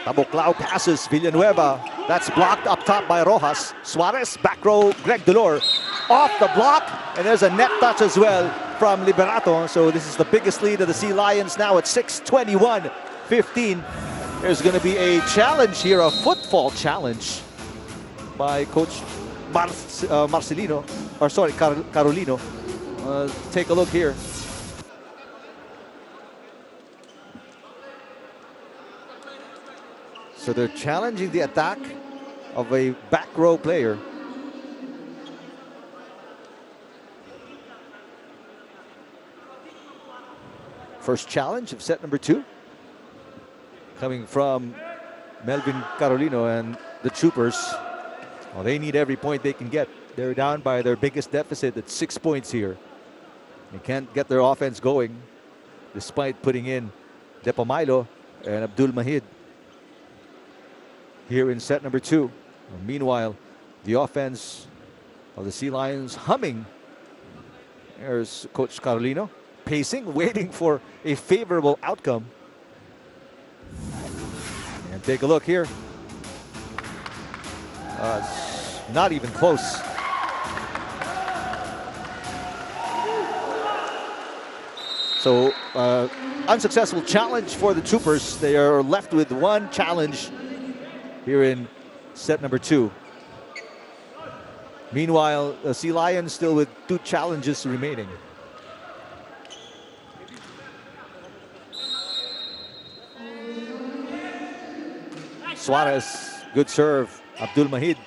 Tabuklao passes Villanueva. That's blocked up top by Rojas. Suarez, back row, Greg Dolor. Off the block, and there's a net touch as well from Liberato. So this is the biggest lead of the Sea Lions now at 6-21-15. There's going to be a challenge here, a footfall challenge by Coach Marcelino, or sorry, Carolino. Take a look here. So they're challenging the attack of a back row player. First challenge of set number 2. Coming from Melvin Carolino and the Troopers. Well, they need every point they can get. They're down by their biggest deficit at 6 points here. They can't get their offense going despite putting in Depamilo and Abdul Mahid here in set number 2. Meanwhile, the offense of the Sea Lions humming. There's Coach Carolino pacing, waiting for a favorable outcome. And take a look here. It's not even close. So, unsuccessful challenge for the Troopers. They are left with one challenge here in set number 2. Meanwhile, the Sea Lions still with 2 challenges remaining. Suarez, good serve. Abdul Mahid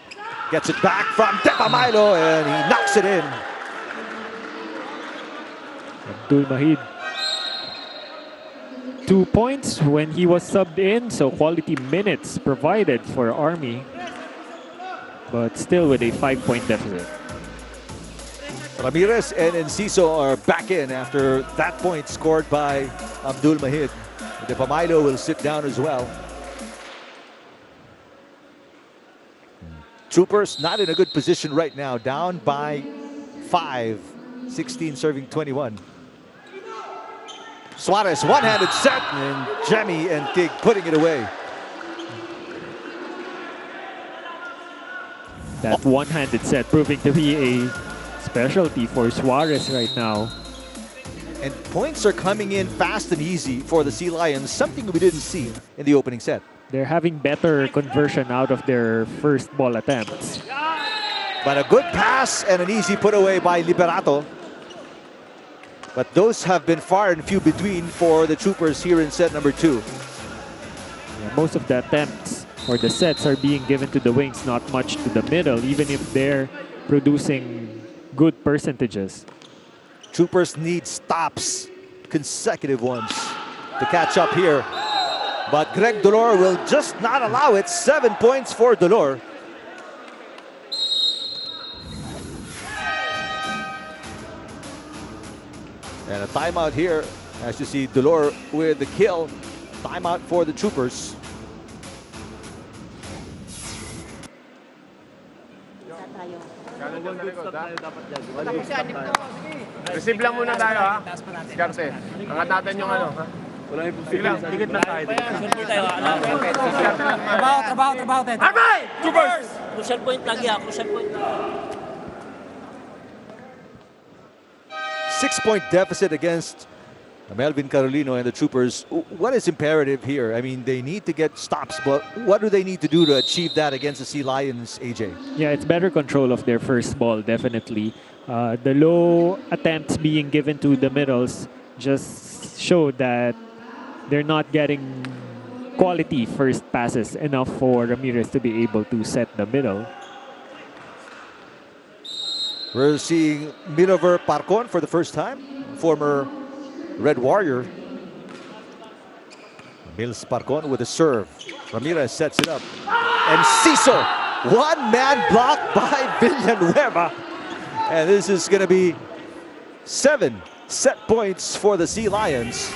gets it back from Depamilo and he knocks it in. Abdul Mahid, 2 points when he was subbed in, so quality minutes provided for Army, but still with a 5-point deficit. Ramirez and Enciso are back in after that point scored by Abdul Mahid. Depamilo will sit down as well. Troopers not in a good position right now, down by 5, 16 serving 21. Suarez, one-handed set, and Jemmy and Tig putting it away. That one-handed set proving to be a specialty for Suarez right now. And points are coming in fast and easy for the Sea Lions, something we didn't see in the opening set. They're having better conversion out of their first ball attempts. But a good pass and an easy put away by Liberato. But those have been far and few between for the Troopers here in set number 2. Yeah, most of the attempts or the sets are being given to the wings, not much to the middle, even if they're producing good percentages. Troopers need stops, consecutive ones, to catch up here. But Greg Dolor will just not allow it. 7 points for Dolor. And a timeout here, as you see Dolor with the kill. Timeout for the Troopers. Receive lang muna tayo, ha? Diskarte. Angat natin yung ano, ha? Wala yung Tigit lang tayo. Trabaho tayo. Army! Troopers! Crucial point lagi ha, crucial point. 6-point deficit against Melvin Carolino and the Troopers. What is imperative here? I mean, they need to get stops, but what do they need to do to achieve that against the Sea Lions, AJ? Yeah, it's better control of their first ball, definitely. The low attempts being given to the middles just show that they're not getting quality first passes enough for Ramirez to be able to set the middle. We're seeing Milover Parcon for the first time, former Red Warrior. Mills Parcon with a serve. Ramirez sets it up. And Ciso, one-man block by Villanueva. And this is going to be 7 set points for the Sea Lions.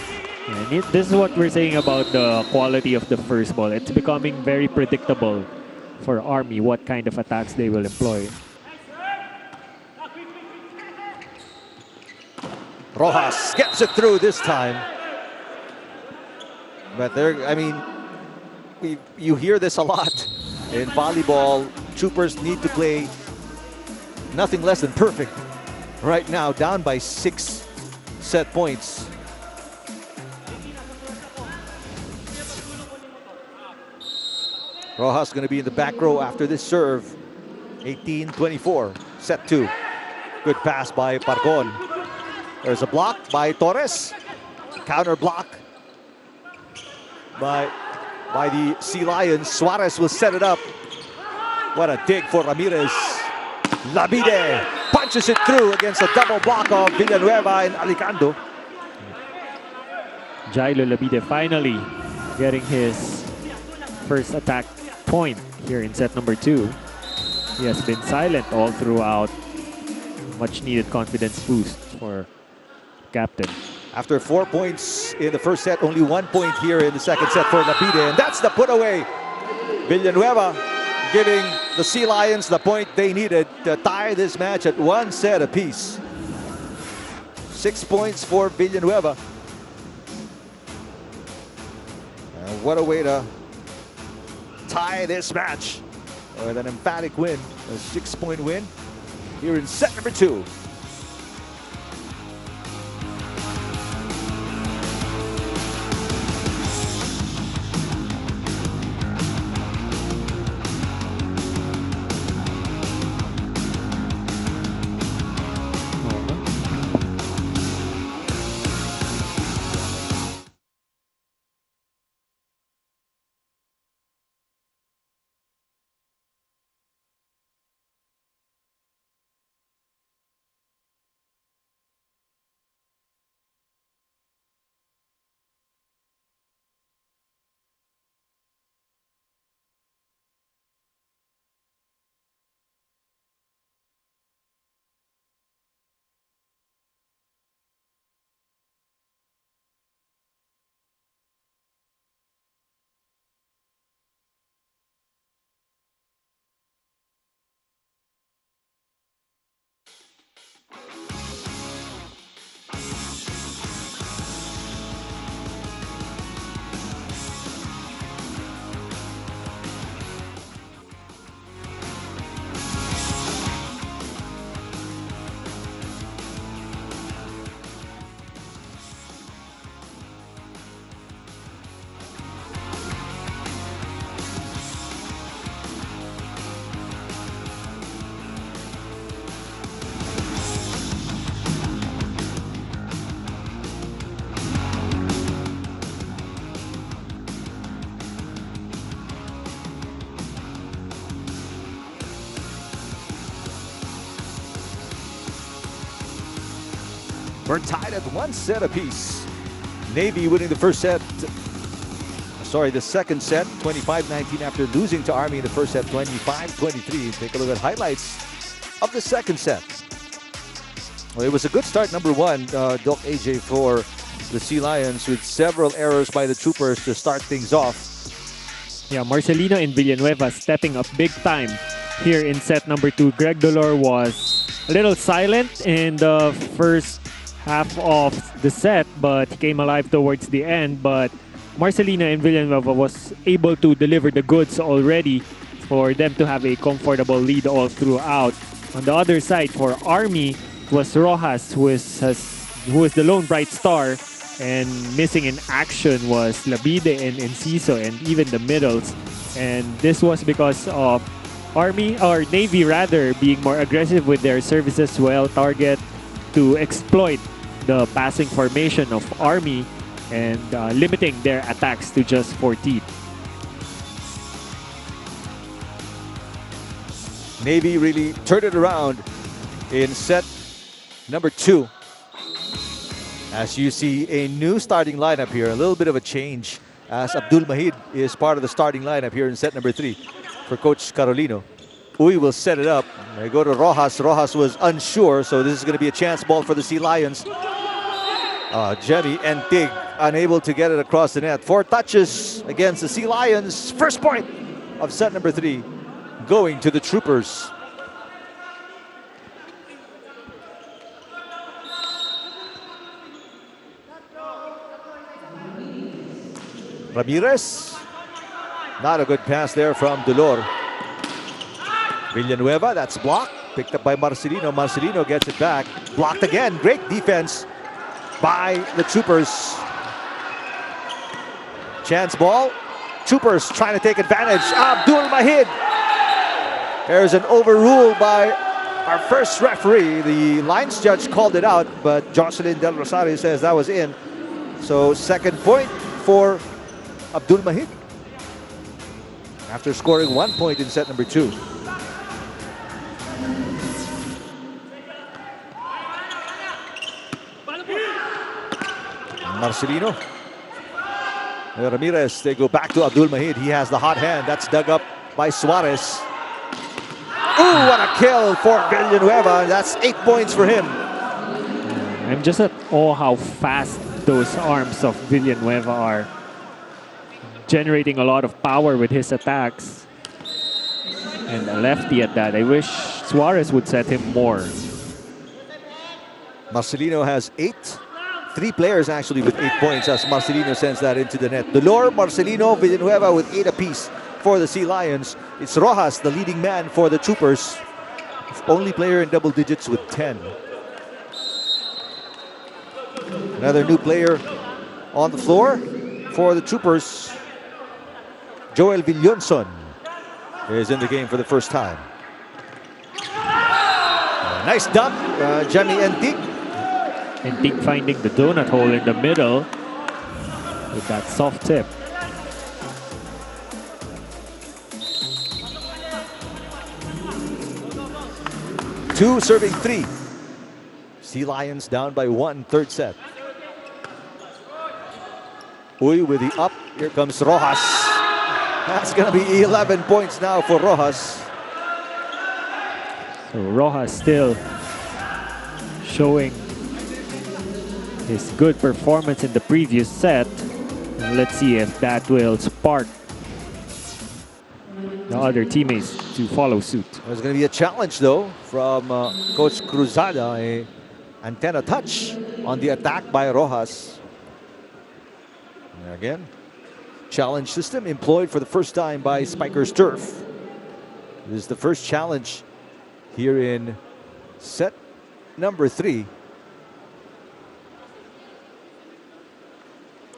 And this is what we're saying about the quality of the first ball. It's becoming very predictable for Army what kind of attacks they will employ. Rojas gets it through this time. But there, I mean, you hear this a lot in volleyball. Troopers need to play nothing less than perfect. Right now, down by 6 set points. Rojas going to be in the back row after this serve. 18-24, set 2. Good pass by Parcon. There's a block by Torres. Counter block by the Sea Lions. Suarez will set it up. What a dig for Ramirez. Labide punches it through against a double block of Villanueva and Alicando. Jailo Labide finally getting his first attack point here in set number 2. He has been silent all throughout. Much needed confidence boost for captain. After 4 points in the first set, only 1 point here in the second set for Labide, and that's the put away. Villanueva giving the Sea Lions the point they needed to tie this match at 1 set apiece. 6 points for Villanueva. And what a way to tie this match with an emphatic win, a 6-point win here in set number 2. We're tied at 1 set apiece. Navy winning the first set. Sorry, the second set, 25-19 after losing to Army in the first set, 25-23. Take a look at highlights of the second set. Well, it was a good start, number one, Doc AJ, for the Sea Lions, with several errors by the Troopers to start things off. Yeah, Marcelino and Villanueva stepping up big time here in set number 2. Greg Dolor was a little silent in the first half of the set, but he came alive towards the end. But Marcelino and Villanueva was able to deliver the goods already for them to have a comfortable lead all throughout. On the other side, for Army, was Rojas, who is the lone bright star, and missing in action was Labide and Enciso and even the middles. And this was because of Navy rather, being more aggressive with their services, well target to exploit the passing formation of Army and limiting their attacks to just 14. Navy really turned it around in set number 2. As you see, a new starting lineup here, a little bit of a change, as Abdul Mahid is part of the starting lineup here in set number 3 for Coach Carolino. Uy will set it up. They go to Rojas. Rojas was unsure, so this is going to be a chance ball for the Sea Lions. Jenny and Tig unable to get it across the net. 4 touches against the Sea Lions. First point of set number 3 going to the Troopers. Ramirez. Not a good pass there from Dolor. Villanueva, that's blocked. Picked up by Marcelino. Marcelino gets it back. Blocked again. Great defense by the Troopers. Chance ball. Troopers trying to take advantage. Abdul Mahid. There's an overrule by our first referee. The lines judge called it out, but Jocelyn Del Rosario says that was in. So second point for Abdul Mahid after scoring 1 point in set number 2. Marcelino. Ramirez, they go back to Abdul Mahid. He has the hot hand. That's dug up by Suarez. Ooh, what a kill for Villanueva. That's 8 points for him. I'm just at awe how fast those arms of Villanueva are. Generating a lot of power with his attacks. And a lefty at that. I wish Suarez would set him more. Marcelino has 8. 3 players actually with 8 points as Marcelino sends that into the net. Dolor, Marcelino, Villanueva with 8 apiece for the Sea Lions. It's Rojas, the leading man for the Troopers. Only player in double digits with 10. Another new player on the floor for the Troopers. Joel Villonson is in the game for the first time. Nice dunk, Jamie Entig. Entig finding the donut hole in the middle with that soft tip. Two serving 3. Sea Lions down by 1, third set. Uy with the up. Here comes Rojas. That's going to be 11 points now for Rojas. So Rojas still showing his good performance in the previous set. And let's see if that will spark the other teammates to follow suit. There's going to be a challenge though from Coach Cruzada. A antenna touch on the attack by Rojas. And again, challenge system employed for the first time by Spikers Turf. This is the first challenge here in set number 3.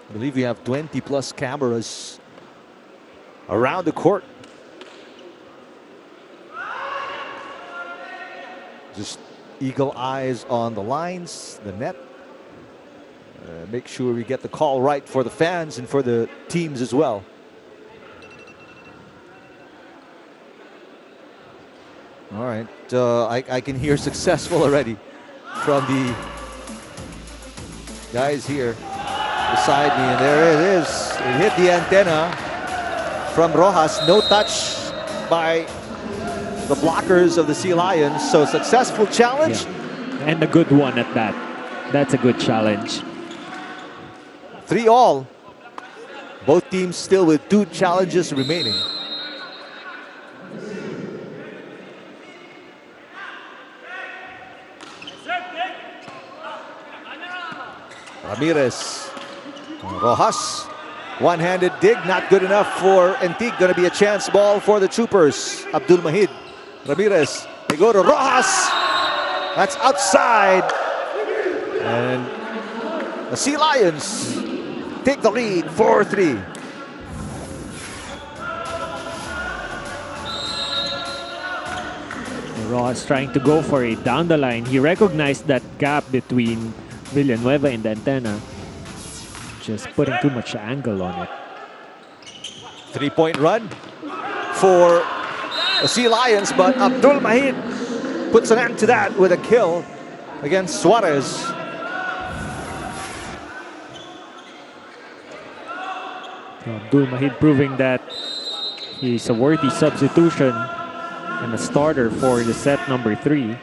I believe we have 20 plus cameras around the court. Just eagle eyes on the lines, the net. Make sure we get the call right for the fans and for the teams as well. All right, I can hear successful already from the guys here beside me, and there it is. It hit the antenna from Rojas. No touch by the blockers of the Sea Lions. So successful challenge. Yeah. And a good one at that. That's a good challenge. 3-all. Both teams still with 2 challenges remaining. Ramirez. Rojas. One-handed dig, not good enough for Antique. Going to be a chance ball for the Troopers. Abdul Mahid. Ramirez. They go to Rojas. That's outside. And the Sea Lions take the lead 4-3. Rojas trying to go for it down the line. He recognized that gap between Villanueva and the antenna. Just putting too much angle on it. 3-point run for the Sea Lions, but Abdul Mahid puts an end to that with a kill against Suarez. Abdul Mahid proving that he's a worthy substitution and a starter for the set number 3.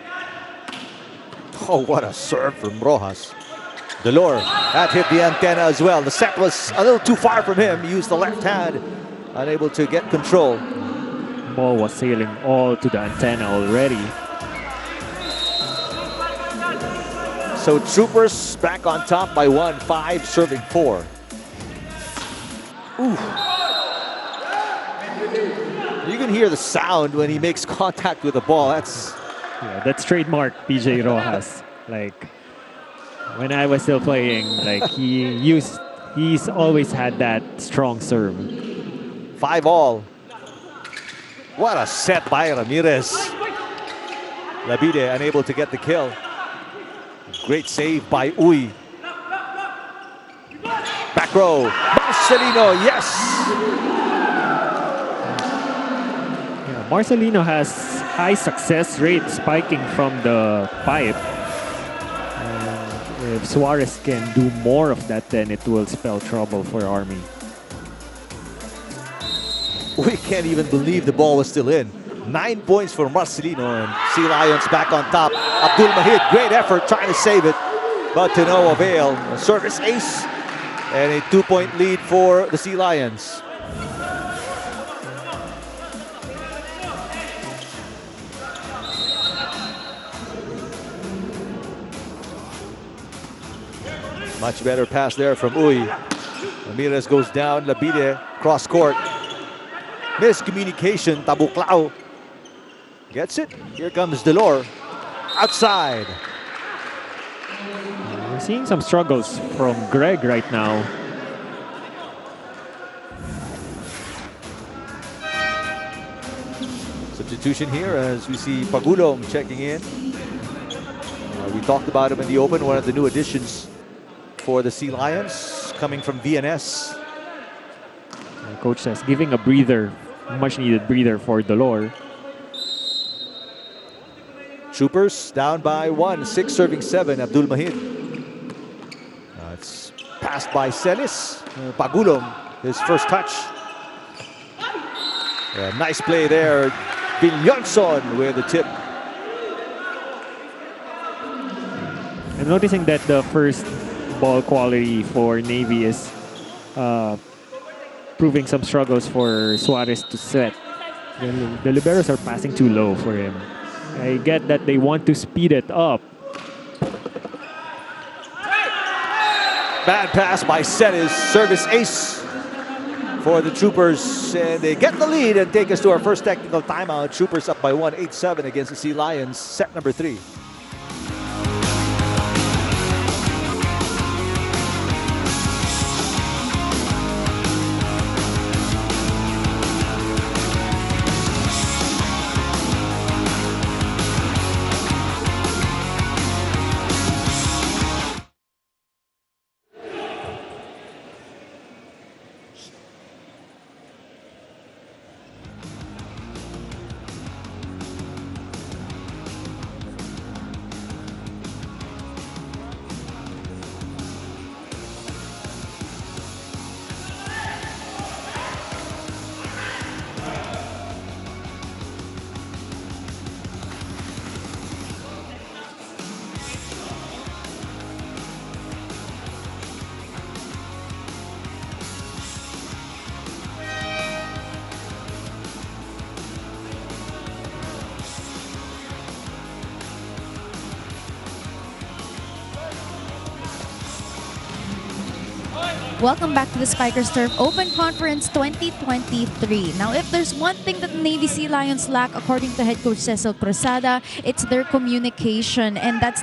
Oh, what a serve from Rojas. Delor, that hit the antenna as well. The set was a little too far from him. He used the left hand, unable to get control. Ball was sailing all to the antenna already. So Troopers back on top by 1, 5 serving 4. Ooh. You can hear the sound when he makes contact with the ball. That's trademark PJ Rojas. Like when I was still playing, like he's always had that strong serve. 5-all. What a set by Ramirez. Labide unable to get the kill. Great save by Uy. Back row. Marcelino, yes! Yeah, Marcelino has high success rate spiking from the pipe. And if Suarez can do more of that, then it will spell trouble for Army. We can't even believe the ball was still in. 9 points for Marcelino, and Sea Lions back on top. Abdul Mahid, great effort trying to save it, but to no avail. A service ace and a 2-point lead for the Sea Lions. Much better pass there from Uy. Ramirez goes down, Labide cross court. Miscommunication, Tabuklao gets it. Here comes Delor. Outside. We're seeing some struggles from Greg right now. Substitution here as we see Pagulong checking in. We talked about him in the open, one of the new additions for the Sea Lions, coming from VNS. The coach says giving a breather, much needed breather for Delor. Troopers down by 1, 6 serving 7, Abdul Mahid. It's passed by Celis. Pagulong, his first touch. Nice play there. Villanson with the tip. I'm noticing that the first ball quality for Navy is proving some struggles for Suarez to set. The liberos are passing too low for him. I get that they want to speed it up. Bad pass by Celis. Service ace for the Troopers. And they get the lead and take us to our first technical timeout. Troopers up by 1, 8-7 against the Sea Lions. Set number 3. Welcome back to the Spikers Turf Open Conference 2023. Now, if there's one thing that the Navy Sea Lions lack, according to head coach Cecil Cruzada, it's their communication, and that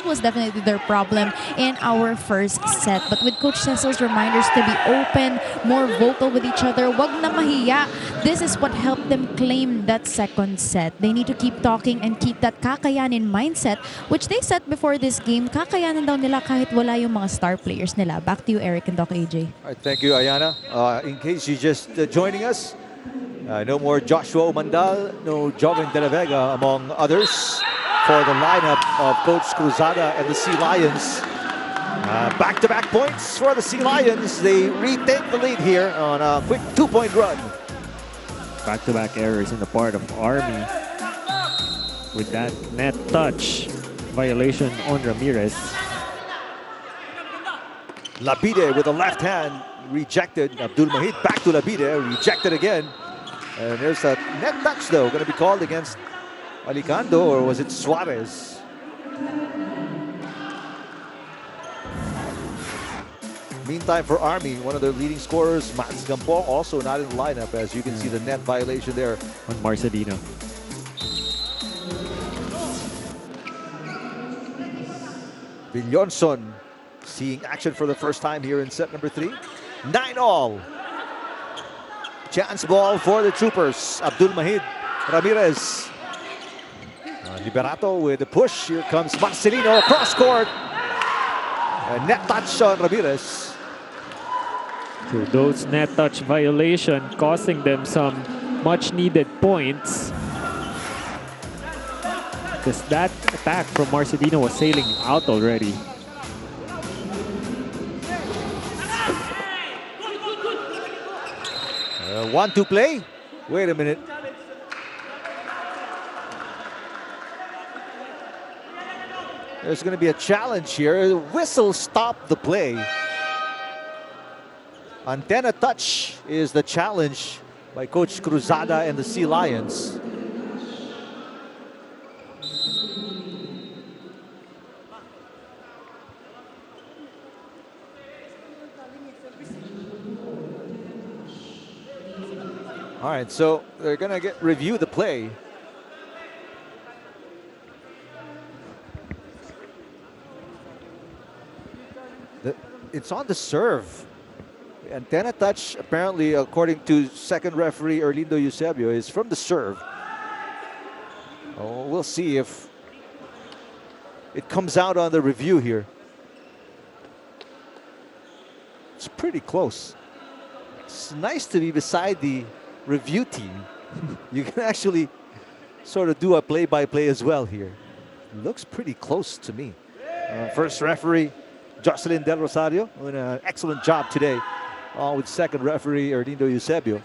was definitely their problem in our first set. But with Coach Cecil's reminders to be open, more vocal with each other, wag na mahiya, this is what helped them claim that second set. They need to keep talking and keep that kakayanin mindset, which they said before this game, kakayanin daw nila kahit wala yung mga star players nila. Back to you, Eric and Doc AJ. All right, thank you, Ayana. In case you're just joining us, no more Joshua Umandal, no Joven De La Vega, among others, for the lineup of Coach Cruzada and the Sea Lions. Back-to-back points for the Sea Lions. They retake the lead here on a quick 2-point run. Back-to-back errors in the part of Army. With that net touch violation on Ramirez. Labide with the left hand, rejected. Abdul Mahid back to Labide, rejected again. And there's a net touch though, going to be called against Alicando, or was it Suarez? Meantime for Army, one of their leading scorers, Mats Gampong, also not in the lineup, as you can see the net violation there. On Marcelino. Villonson seeing action for the first time here in set number 3. 9-all. Chance ball for the Troopers. Abdul Mahid, Ramirez. Liberato with the push. Here comes Marcelino cross court. Net touch on Ramirez. So those net touch violation costing them some much needed points. Because that attack from Marcelino was sailing out already. 1-2 play. Wait a minute. There's going to be a challenge here. The whistle stopped the play. Antenna touch is the challenge by Coach Cruzada and the Sea Lions. All right, so they're going to review the play. It's on the serve. The antenna touch, apparently, according to second referee Erlindo Eusebio, is from the serve. Oh, we'll see if it comes out on the review here. It's pretty close. It's nice to be beside the review team. You can actually sort of do a play-by-play as well here. Looks pretty close to me. First referee Jocelyn Del Rosario doing an excellent job today, with second referee Erlindo Eusebio.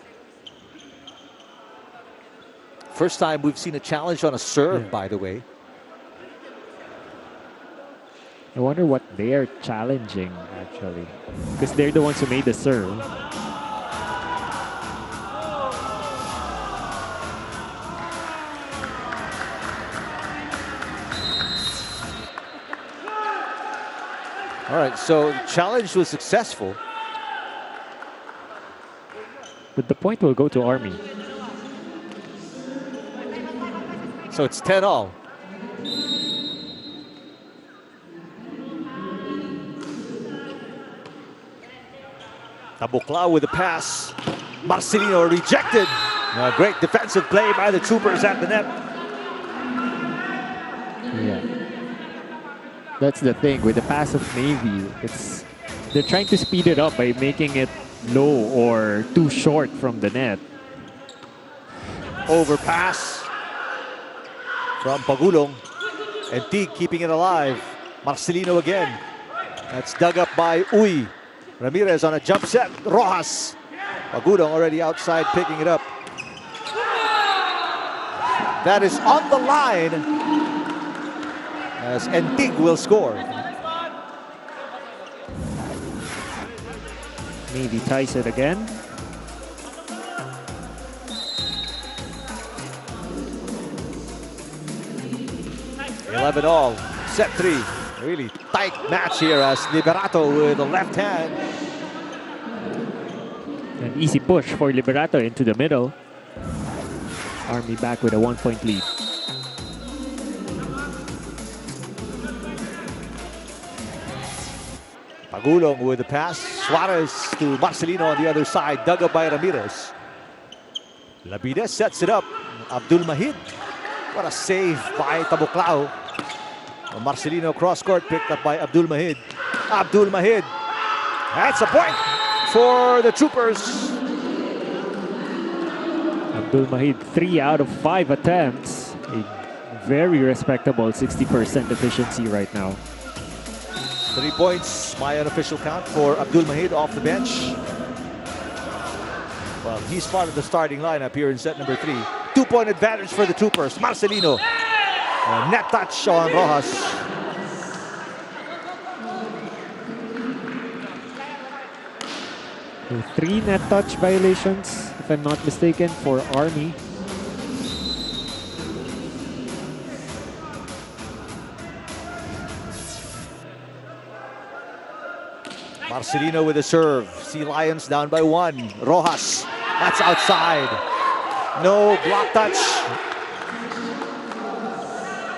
First time we've seen a challenge on a serve, by the way. I wonder what they're challenging, actually. Because they're the ones who made the serve. All right, so the challenge was successful. But the point will go to Army. So it's 10-all. Tabuklao with the pass. Marcelino rejected. A great defensive play by the Troopers at the net. Yeah. That's the thing with the pass of Navy. They're trying to speed it up by making it low or too short from the net. Overpass from Pagulong. And Tig keeping it alive. Marcelino again. That's dug up by Uy. Ramirez on a jump set. Rojas. Pagulong already outside picking it up. That is on the line. As Entig will score. Navy ties it again. 11-all. Set 3. Really tight match here as Liberato with the left hand. An easy push for Liberato into the middle. Army back with a 1-point lead. Pagulong with the pass. Suarez to Marcelino on the other side. Dug up by Ramirez. Labide sets it up. Abdul Mahid. What a save by Tabuklao. Marcelino cross court picked up by Abdul Mahid. Abdul Mahid. That's a point for the Troopers. Abdul Mahid, 3 out of 5 attempts. A very respectable 60% efficiency right now. 3 points, my unofficial count for Abdul Mahid off the bench. Well, he's part of the starting lineup here in set number 3. 2-point advantage for the Troopers. Marcelino. Net touch on Rojas. So 3 net touch violations, if I'm not mistaken, for Army. Marcelino with a serve. Sea Lions down by 1. Rojas. That's outside. No block touch.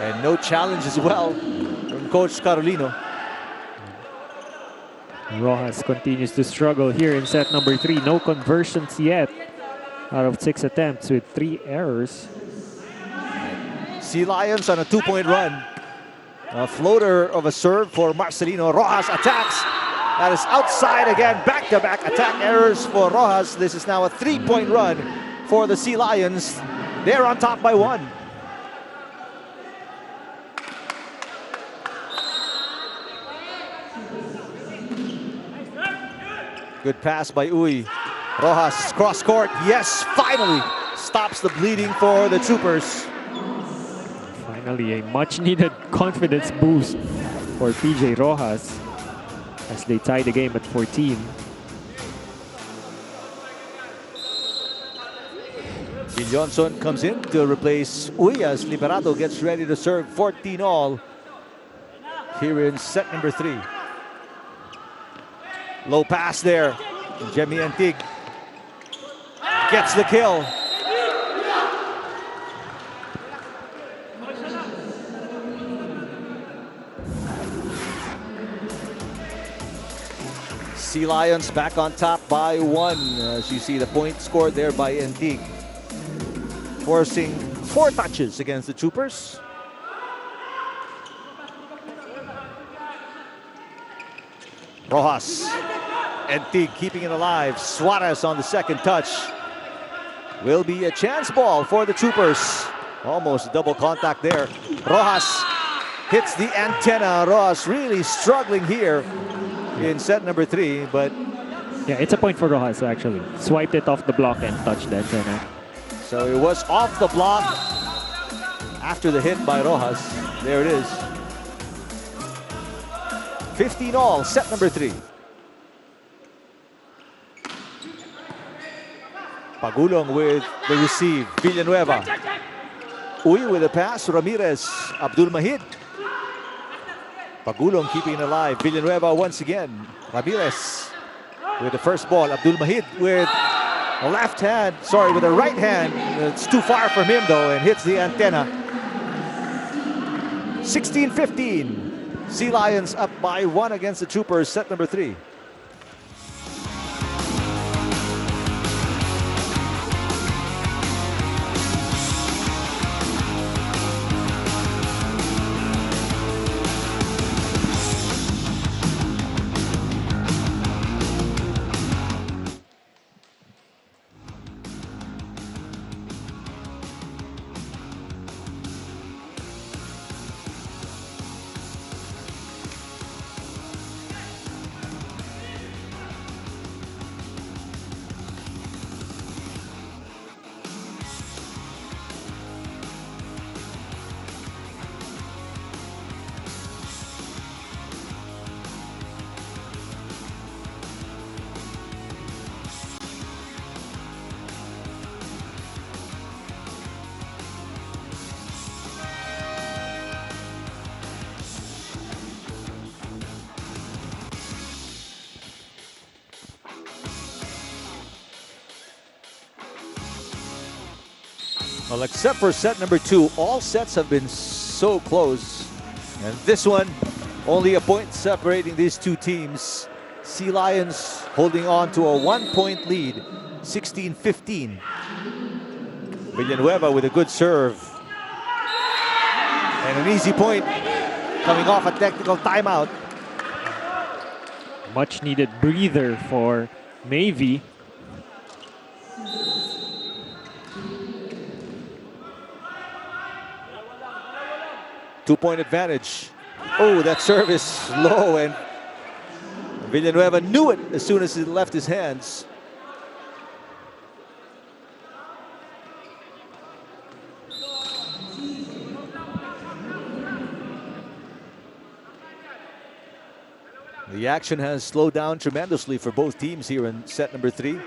And no challenge as well from Coach Carolino. Rojas continues to struggle here in set number 3. No conversions yet out of 6 attempts with 3 errors. Sea Lions on a 2-point run. A floater of a serve for Marcelino. Rojas attacks. That is outside again. Back-to-back attack errors for Rojas. This is now a 3-point run for the Sea Lions. They're on top by 1. Good pass by Uy. Rojas cross court. Yes, finally stops the bleeding for the Troopers. Finally, a much-needed confidence boost for PJ Rojas as they tie the game at 14. Gil Johnson comes in to replace Uy as Liberato gets ready to serve 14-all here in set number 3. Low pass there. Jemmy Antig gets the kill. Sea Lions back on top by 1. As you see the point scored there by Antig. Forcing 4 touches against the Troopers. Rojas. Antig keeping it alive. Suarez on the second touch. Will be a chance ball for the Troopers. Almost double contact there. Rojas hits the antenna. Rojas really struggling here in set number 3, but yeah, it's a point for Rojas actually. Swiped it off the block and touched the antenna. So it was off the block after the hit by Rojas. There it is. 15-all, set number 3. Pagulong with the receive. Villanueva. Uy with a pass. Ramirez. Abdul Mahid. Pagulong keeping it alive. Villanueva once again. Ramirez with the first ball. Abdul Mahid with a left hand. Sorry, with a right hand. It's too far from him though and hits the antenna. 16-15. Sea Lions up by 1 against the Troopers. Set number 3. Well, except for set number 2, all sets have been so close. And this one, only a point separating these two teams. Sea Lions holding on to a 1-point lead, 16-15. Villanueva with a good serve. And an easy point coming off a technical timeout. Much needed breather for Navy. Two-point advantage. Oh, that serve is low, and Villanueva knew it as soon as it left his hands. The action has slowed down tremendously for both teams here in set number 3.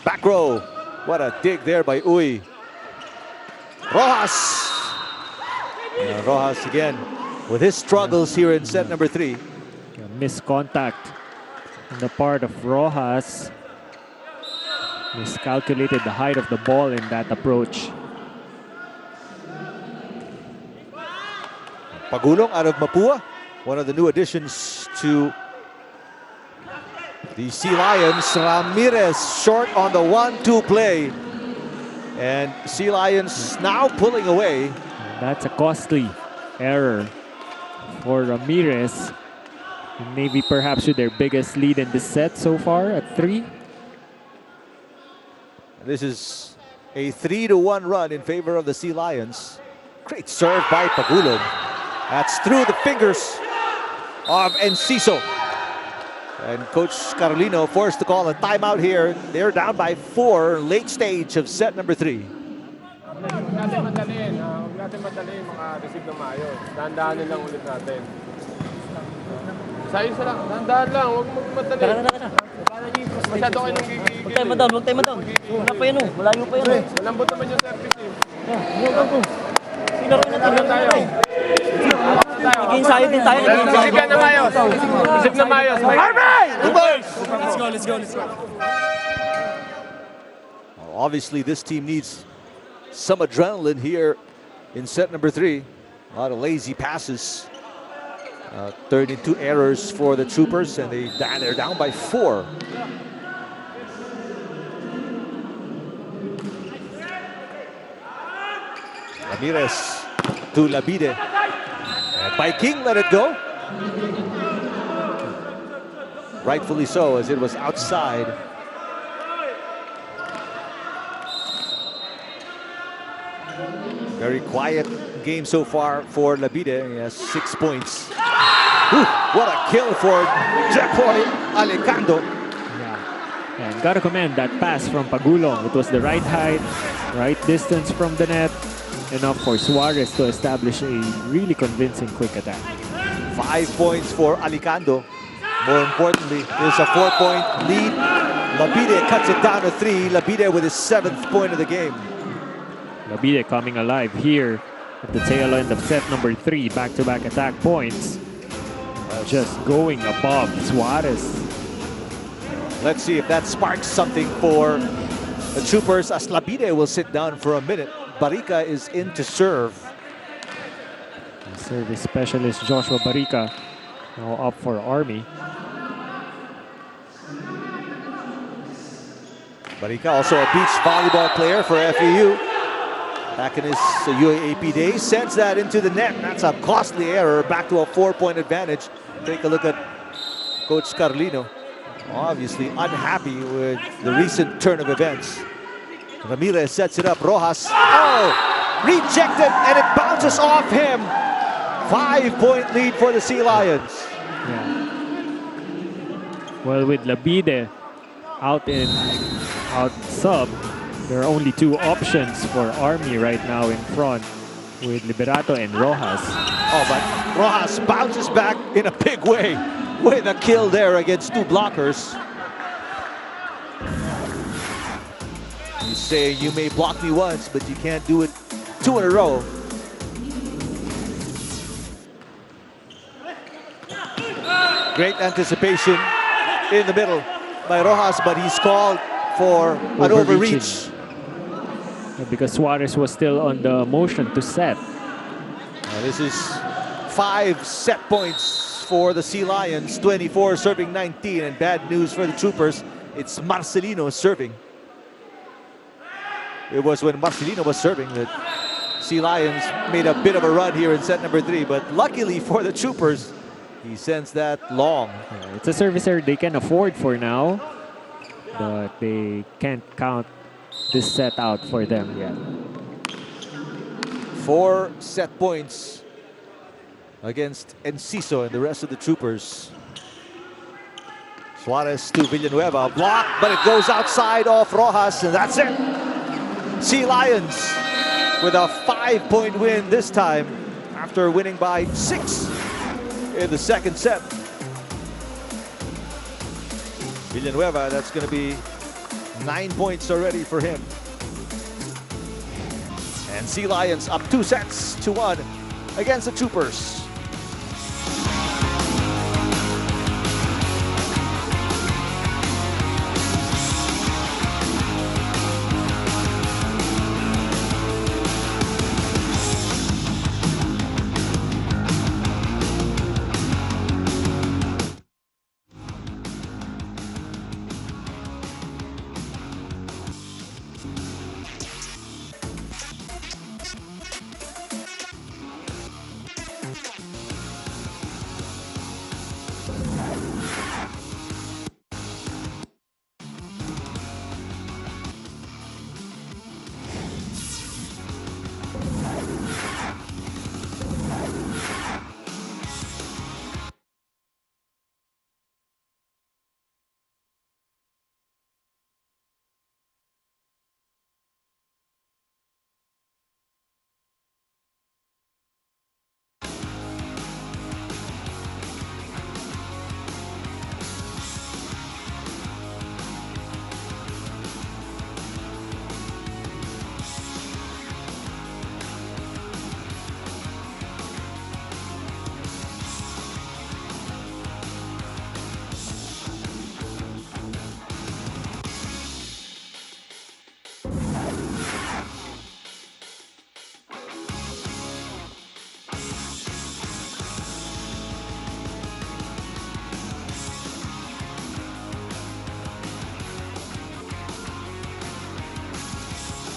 Back row. What a dig there by Uy. Rojas. Rojas again with his struggles here in set number 3. Missed contact on the part of Rojas. Miscalculated the height of the ball in that approach. Pagulong out of Mapua, one of the new additions to the Sea Lions. Ramirez short on the 1-2 play. And Sea Lions now pulling away. That's a costly error for Ramirez. Navy perhaps with their biggest lead in this set so far at 3. This is a 3-1 run in favor of the Sea Lions. Great serve by Pagulong. That's through the fingers of Enciso. And Coach Carolino forced to call a timeout here. They're down by 4, late stage of set number 3. Huwag natin madaliin mga receive na maayos. Dahan-dahanin lang ulit natin. Isa lang. Dahan-dahan lang. Huwag magmadali. Masyado kayo nang gigigil. Huwag tayo madam, huwag tayo madam. Wala pa yun, malayo pa yun. Malambot naman yung service eh. Sinaro na tayo. Nag-ensayo din tayo. Receive ka na maayos. Receive na maayos. Let's go. Obviously, this team needs some adrenaline here in set number 3. A lot of lazy passes. Turned into errors for the Troopers, and they're down by 4. Ramirez to Labide. And by King let it go. Rightfully so, as it was outside. Very quiet game so far for Labide. He has 6 points. Ooh, what a kill for Jepoy Alicando. Yeah. And gotta commend that pass from Pagulong. It was the right height, right distance from the net. Enough for Suarez to establish a really convincing quick attack. 5 points for Alicando. More importantly, there's a 4-point lead. Labide cuts it down to 3. Labide with his 7th point of the game. Labide coming alive here at the tail end of set number 3. Back-to-back attack points. Just going above Suarez. Let's see if that sparks something for the Troopers, as Labide will sit down for a minute. Barica is in to serve. Service specialist Joshua Barica now up for Army. Barica, also a beach volleyball player for FEU. Back in his UAAP days, sends that into the net. That's a costly error. Back to a 4-point advantage. Take a look at Coach Carlino. Obviously unhappy with the recent turn of events. Ramirez sets it up. Rojas. Oh! Rejected, and it bounces off him. 5-point lead for the Sea Lions. Yeah. Well, with Labide out sub, there are only 2 options for Army right now in front, with Liberato and Rojas. Oh, but Rojas bounces back in a big way with a kill there against 2 blockers. You say you may block me once, but you can't do it 2 in a row. Great anticipation in the middle by Rojas, but he's called for an overreach. because Suarez was still on the motion to set. This is 5 set points for the Sea Lions, 24 serving 19, and bad news for the Troopers. It's Marcelino serving. It was when Marcelino was serving that Sea Lions made a bit of a run here in set number 3, but luckily for the Troopers, he sends that long. Yeah, it's a service error they can afford for now, but they can't count this set out for them yet. 4 set points against Enciso and the rest of the Troopers. Suarez to Villanueva, blocked, but it goes outside off Rojas, and that's it. Sea Lions with a 5-point win this time after winning by 6 in the second set. Villanueva, that's going to be 9 points already for him. And Sea Lions up 2 sets to 1 against the Troopers.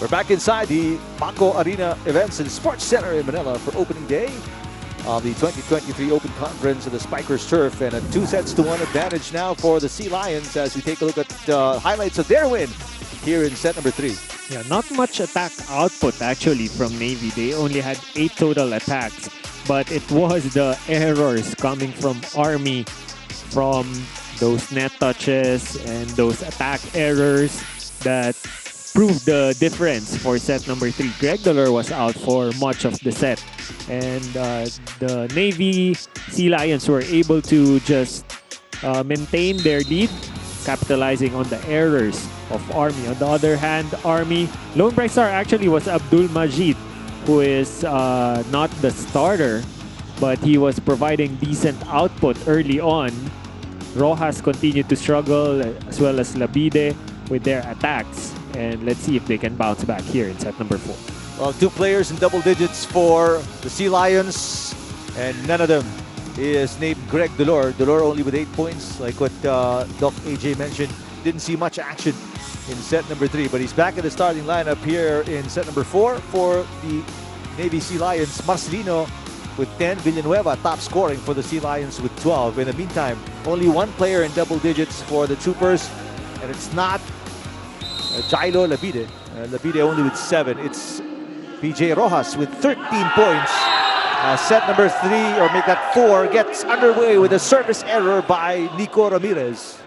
We're back inside the Paco Arena Events and Sports Center in Manila for opening day of the 2023 Open Conference of the Spikers Turf, and a 2 sets to 1 advantage now for the Sea Lions as we take a look at highlights of their win here in set number 3. Yeah, not much attack output actually from Navy. They only had 8 total attacks, but it was the errors coming from Army, from those net touches and those attack errors that proved the difference for set number 3. Greg Dolor was out for much of the set, and the Navy Sea Lions were able to just maintain their lead, capitalizing on the errors of Army. On the other hand, Army, lone bright star actually was Abdul Majid, who is not the starter, but he was providing decent output early on. Rojas continued to struggle, as well as Labide with their attacks. And let's see if they can bounce back here in set number 4. Well, 2 players in double digits for the Sea Lions, and none of them is named Greg Dolor. Dolor only with 8 points, like what Doc AJ mentioned. Didn't see much action in set number 3, but he's back in the starting lineup here in set number 4 for the Navy Sea Lions. Marcelino with 10, Villanueva top scoring for the Sea Lions with 12. In the meantime, only 1 player in double digits for the Troopers, and it's not Jailo Labide. Labide only with 7. It's PJ Rojas with 13 points. Set number 3, or make that 4, gets underway with a service error by Nico Ramirez.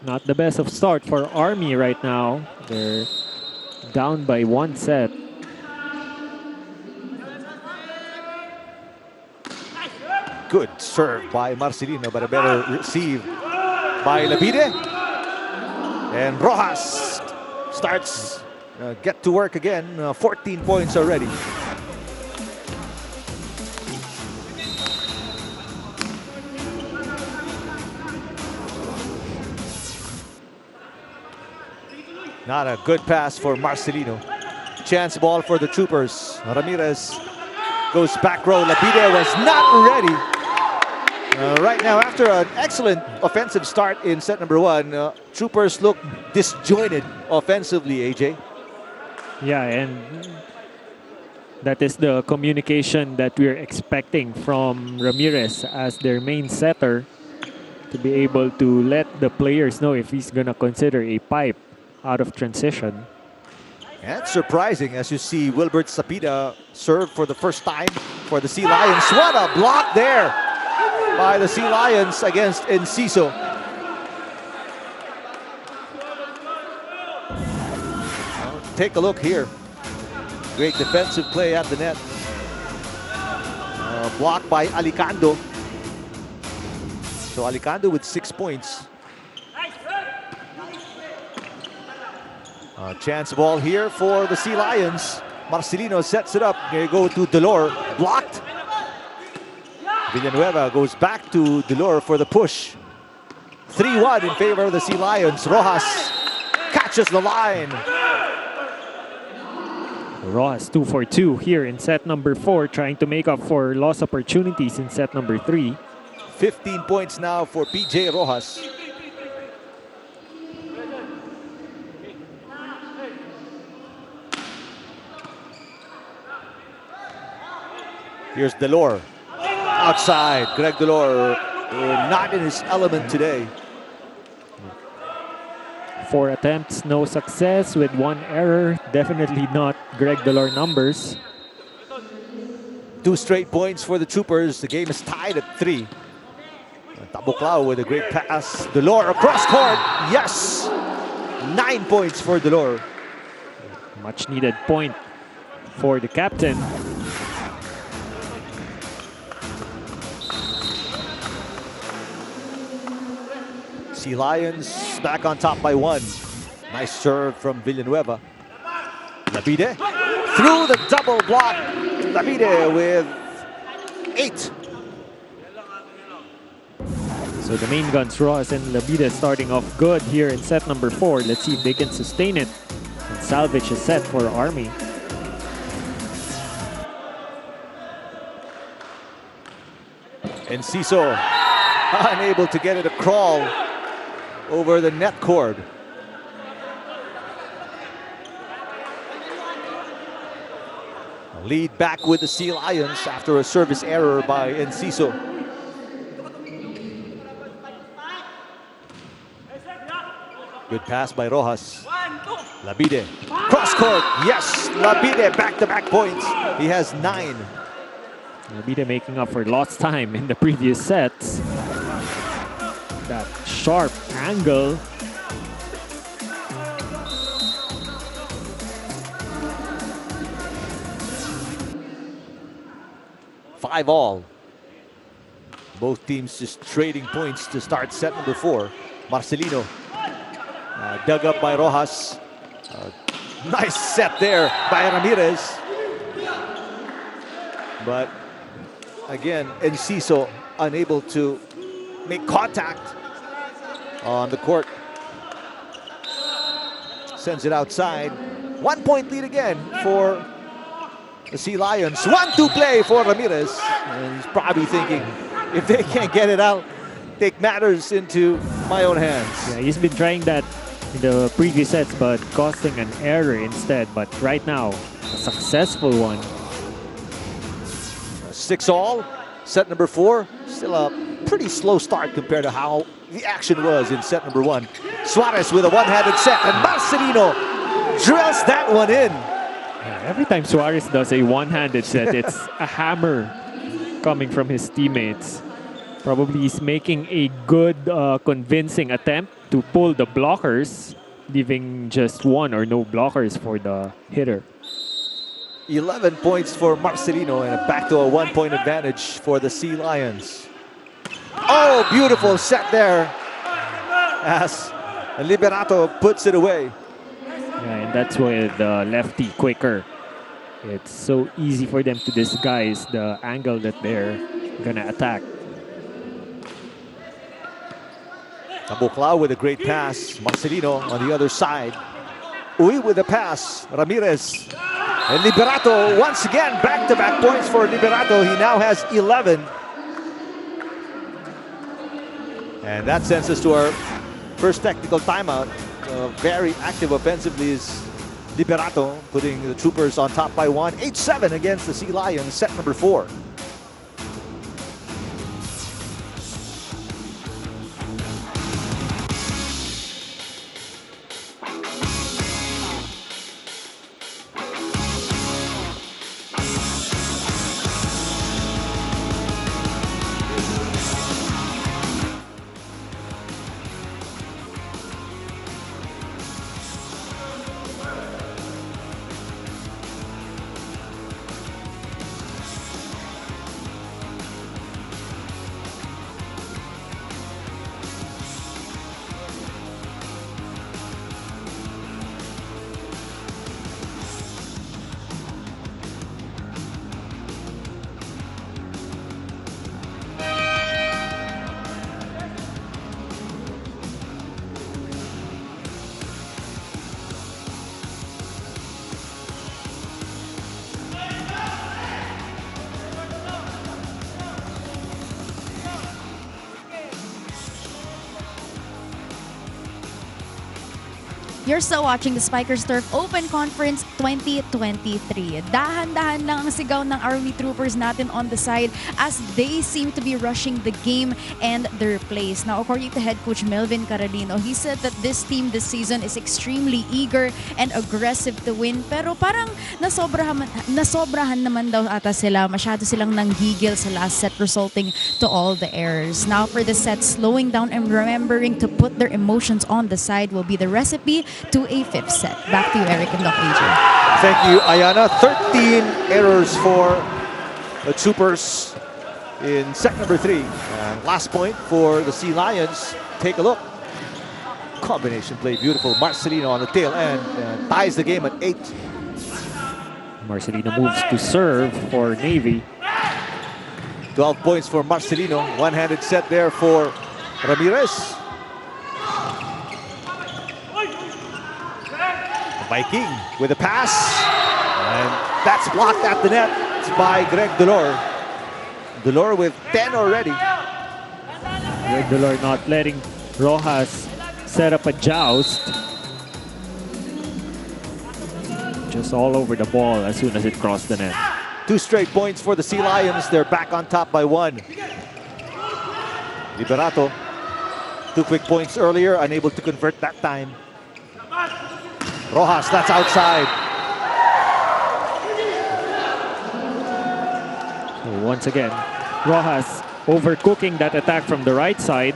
Not the best of start for Army right now. They're down by 1 set. Good serve by Marcelino, but a better receive by Labide. And Rojas starts get to work again. 14 points already. Not a good pass for Marcelino. chance ball for the Troopers. Ramirez goes back row. Lapide was not ready. Right now, after an excellent offensive start in set number 1, Troopers look disjointed offensively, AJ. Yeah, and that is the communication that we're expecting from Ramirez as their main setter, to be able to let the players know if he's going to consider a pipe out of transition. And it's surprising as you see Wilbert Sapida serve for the first time for the Sea Lions. What a block there by the Sea Lions against Enciso. Take a look here. Great defensive play at the net. Blocked by Alicando. So Alicando with 6 points. Chance ball here for the Sea Lions. Marcelino sets it up. They go to Delor. Blocked. Villanueva goes back to Delor for the push. 3-1 in favor of the Sea Lions. Rojas catches the line. Rojas 2 for 2 here in set number 4, trying to make up for lost opportunities in set number 3. 15 points now for PJ Rojas. Here's Delor. Outside. Greg Delor not in his element today. 4 attempts, no success with 1 error. Definitely not Greg Delor numbers. 2 straight points for the Troopers. The game is tied at 3. Tabuklao with a great pass. Delor across court. Yes! 9 points for Delor. Much needed point for the captain. Sea Lions back on top by 1. Nice serve from Villanueva. Lapide through the double block. Lapide with 8. So the main guns, Rojas and Lapide, starting off good here in set number 4. Let's see if they can sustain it and salvage a set for Army. Enciso unable to get it to crawl over the net cord. Lead back with the Sea Lions after a service error by Enciso. Good pass by Rojas. Lapide. Cross court. Yes, Lapide back-to-back points. He has 9. Lapide making up for lost time in the previous sets. That sharp angle. Five all. Both teams just trading points to start set number 4. Marcelino dug up by Rojas. Nice set there by Ramirez. But again, Enciso unable to make contact on the court. Sends it outside. 1 point lead again for the Sea Lions. 1-2 play for Ramirez. And he's probably thinking, if they can't get it out, take matters into my own hands. Yeah, he's been trying that in the previous sets, but costing an error instead. But right now, a successful one. 6 all. Set number 4. Still a pretty slow start compared to how the action was in set number 1. Suarez with a one-handed set, and Marcelino drills that one in. Yeah, every time Suarez does a one-handed set, it's a hammer coming from his teammates. Probably he's making a good, convincing attempt to pull the blockers, leaving just 1 or no blockers for the hitter. 11 points for Marcelino and back to a 1-point advantage for the Sea Lions. Oh, beautiful set there as Liberato puts it away. Yeah, and that's why the lefty quicker. It's so easy for them to disguise the angle that they're gonna attack. Tabuklao with a great pass. Marcelino on the other side. Uy with a pass. Ramirez And Liberato, once again, back-to-back points for Liberato. He now has 11. And that sends us to our first technical timeout. Very active offensively is Liberato, putting the Troopers on top by 1. 8-7 against the Sea Lions, set number 4. You're still watching the Spikers Turf Open Conference 2023. Dahan-dahan lang ang sigaw ng Army Troopers natin on the side as they seem to be rushing the game and their plays. Now, according to head coach Melvin Carolino, he said that this team this season is extremely eager and aggressive to win. Pero parang nasobrahan naman daw ata sila. Masyado silang nanggigil sa last set resulting to all the errors. Now, for the set, slowing down and remembering to put their emotions on the side will be the recipe to a 5th set. Back to you, Eric and Doc AJ. Thank you, Ayana. 13 errors for the Troopers in set number 3. And last point for the Sea Lions. Take a look. Combination play, beautiful. Marcelino on the tail end ties the game at 8. Marcelino moves to serve for Navy. 12 points for Marcelino. One-handed set there for Ramirez. Viking with a pass, and that's blocked at the net. It's by Greg Delor. Delor with 10 already. Greg Delor not letting Rojas set up a joust. Just all over the ball as soon as it crossed the net. 2 straight points for the Sea Lions. They're back on top by 1. Liberato, 2 quick points earlier, unable to convert that time. Rojas, that's outside. So once again, Rojas overcooking that attack from the right side.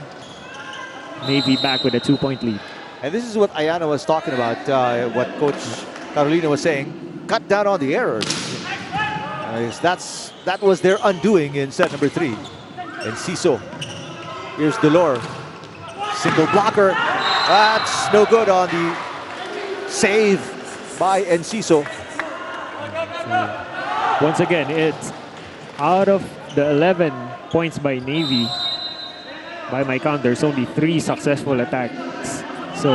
Navy back with a 2-point lead. And this is what Ayana was talking about, what Coach Carolina was saying. Cut down on the errors. That was their undoing in set number 3. And Ciso. Here's Delor. Single blocker. That's no good on the save by Enciso. Once again, it's out of the 11 points by Navy. By my count, there's only 3 successful attacks. So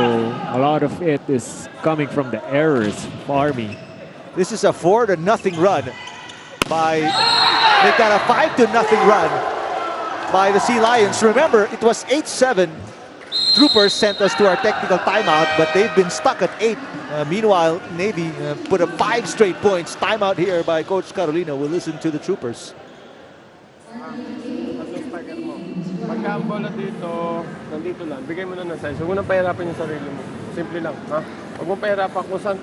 a lot of it is coming from the errors of Army. This is a 4-0 run by, they've got a 5-0 run by the Sea Lions. Remember, it was 8-7. Troopers sent us to our technical timeout, but they've been stuck at 8. Meanwhile, Navy put up 5 straight points. Timeout here by Coach Carolina. We'll listen to the Troopers. Pagka ang bola dito, nandito lang, bigay mo na ng size. Huwag mo nang pahirapan yung sarili mo. Simple lang, ha? Huwag mo pahirapan kung saan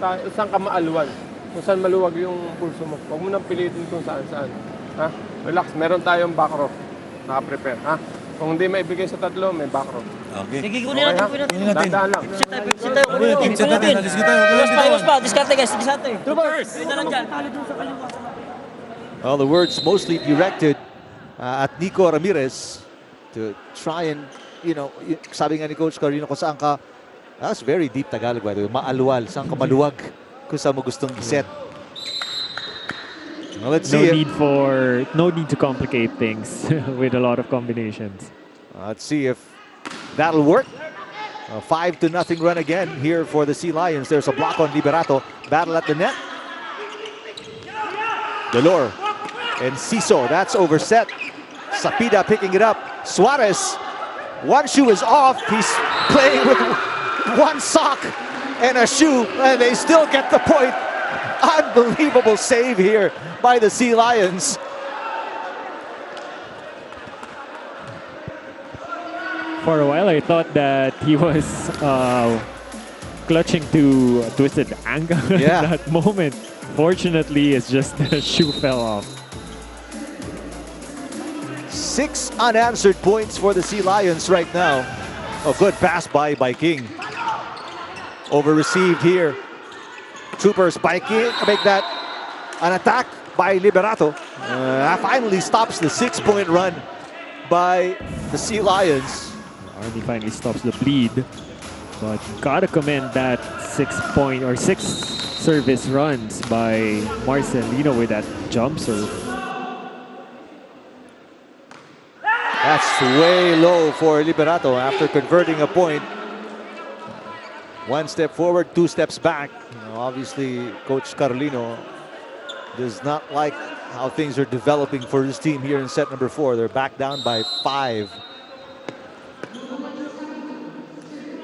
ka maalwan, kung saan maluwag yung pulso mo. Huwag mo nang pilitin kung saan-saan. Ha? Relax, meron tayong back row. Naka-prepare, ha? Kung hindi maibigay sa tatlo, may back row. Okay. Sige, kunin natin. Dahan lang. Sit tayo, kunin natin. Iwas pa, diskarte guys, diskarte. Troopers! Well, the words mostly directed at Nico Ramirez to try and, sabi nga ni Coach Carolina, kung saan ka, that's very deep Tagalog by the way, maalwal, saan ka maluwag, kung saan mo gustong set. Well, let's see. No need to complicate things with a lot of combinations. Let's see if that'll work. A 5-0 run again here for the Sea Lions. There's a block on Liberato. Battle at the net. Delor and Ciso, that's overset. Sapida picking it up. Suarez, one shoe is off. He's playing with one sock and a shoe, and they still get the point. Unbelievable save here by the Sea Lions. For a while, I thought that he was clutching to a twisted ankle Yeah. at that moment. Fortunately, it's just the shoe fell off. 6 unanswered points for the Sea Lions right now. A good pass by King. Over-received here. Troopers by King make that an attack by Liberato. Finally stops the 6-point run by the Sea Lions. Army finally stops the bleed. But gotta commend that 6-point or 6 service runs by Marcelino with that jump serve. That's way low for Liberato after converting a point. 1 step forward, 2 steps back. Obviously, Coach Carolino does not like how things are developing for his team here in set number 4. They're back down by 5.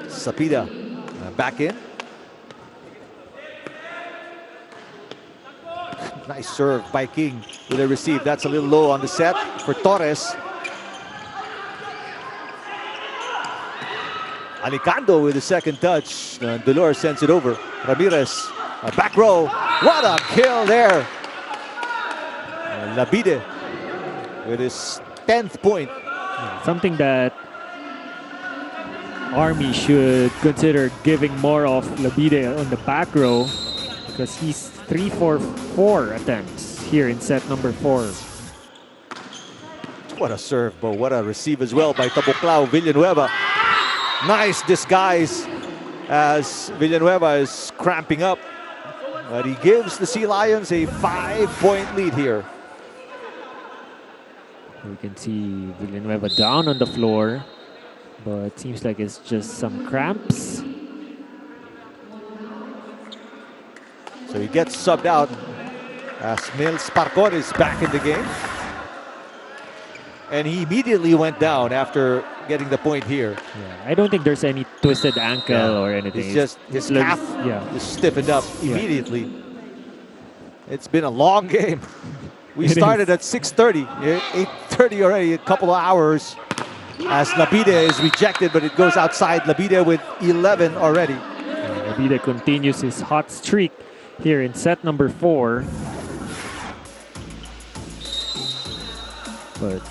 Sapida back in. Nice serve by King with a receive. That's a little low on the set for Torres. Alicando with the second touch. Delor sends it over. Ramirez, back row. What a kill there. Labide with his 10th point. Something that Army should consider giving more of Labide on the back row, because he's 3 for 4 attempts here in set number 4. What a serve, but what a receive as well by Tabuclao. Villanueva. Nice disguise as Villanueva is cramping up. But he gives the Sea Lions a 5-point lead here. We can see Villanueva down on the floor, but seems like it's just some cramps. So he gets subbed out as Mills Parcon is back in the game. And he immediately went down after getting the point here. Yeah, I don't think there's any twisted ankle or anything. It's just his calf is stiffened up immediately. It's been a long game. We started at 6:30, 8:30 already, a couple of hours. As Labide is rejected, but it goes outside. Labide with 11 already. Labide continues his hot streak here in set number 4. But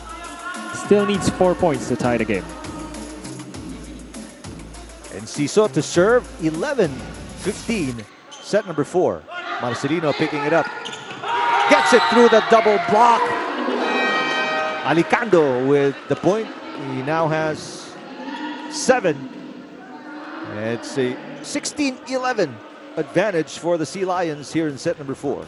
still needs 4 points to tie the game. And Ciso to serve, 11-15, set number 4. Marcelino picking it up. Gets it through the double block. Alicando with the point. He now has 7. It's a 16-11 advantage for the Sea Lions here in set number 4.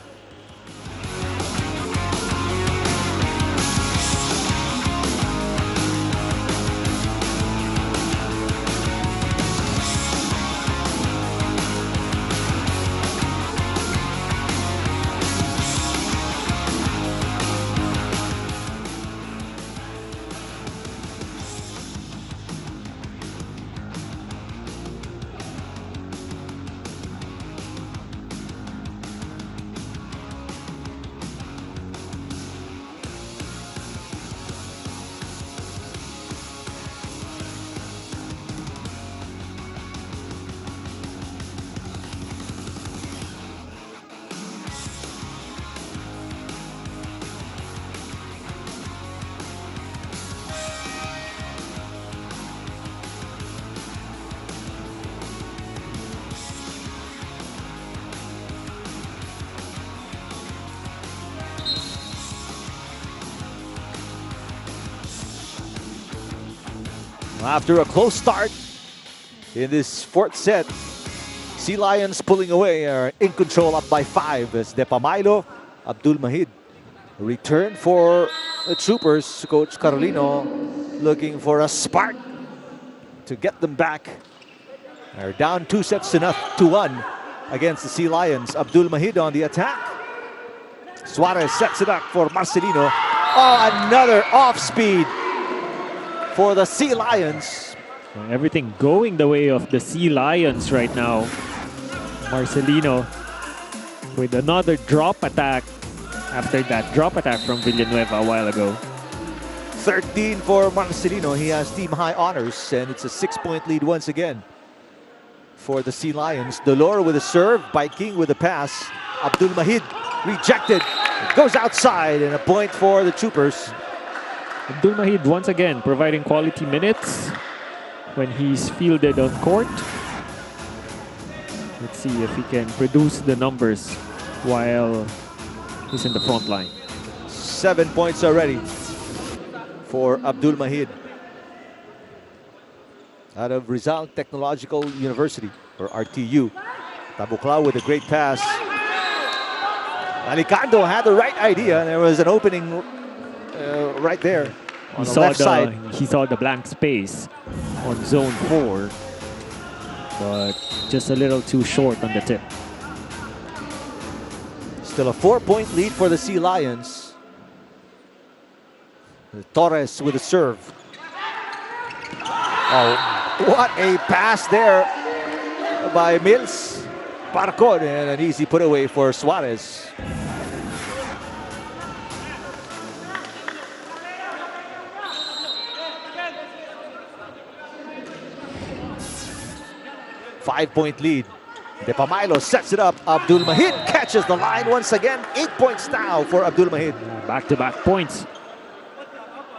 After a close start in this 4th set, Sea Lions pulling away, are in control, up by 5 as Depamailo, Abdul Mahid return for the Troopers. Coach Carolino looking for a spark to get them back. They're down 2-1 against the Sea Lions. Abdul Mahid on the attack. Suarez sets it up for Marcelino. Oh, another off speed for the Sea Lions. Everything going the way of the Sea Lions right now. Marcelino with another drop attack after that drop attack from Villanueva a while ago. 13 for Marcelino. He has team high honors, and it's a 6-point lead once again for the Sea Lions. Dolor with a serve, Biking with a pass. Abdul Mahid rejected. It goes outside, and a point for the Troopers. Abdul Mahid once again providing quality minutes when he's fielded on court. Let's see if he can produce the numbers while he's in the front line. 7 points already for Abdul Mahid out of Rizal Technological University, or RTU. Tabuklao with a great pass. Alicando had the right idea. There was an opening right there on the left side. He saw the blank space on zone 4, but just a little too short on the tip. Still a 4-point lead for the Sea Lions. Torres with a serve. Oh, what a pass there by Mills. Parcon, and an easy put away for Suarez. Five-point lead. De Pamilo sets it up. Abdul Mahid catches the line once again. 8 points now for Abdul Mahid. Back-to-back points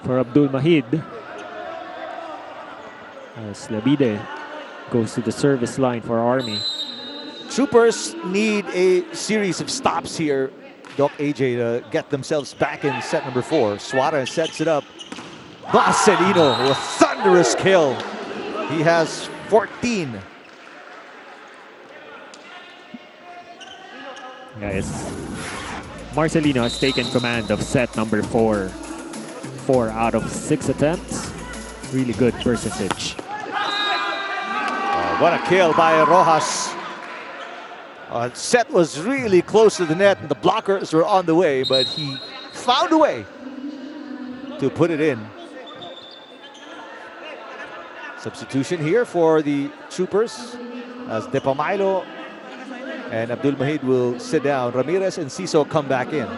for Abdul Mahid. As Labide goes to the service line for Army. Troopers need a series of stops here, Doc AJ, to get themselves back in set number 4. Suarez sets it up. Marcelino with a thunderous kill. He has 14. Guys, Marcelino has taken command of set number 4. 4 out of 6 attempts. Really good percentage. What a kill by Rojas. Set was really close to the net, and the blockers were on the way, but he found a way to put it in. Substitution here for the Troopers as De Pamilo and Abdul Mahid will sit down. Ramirez and Ciso come back in.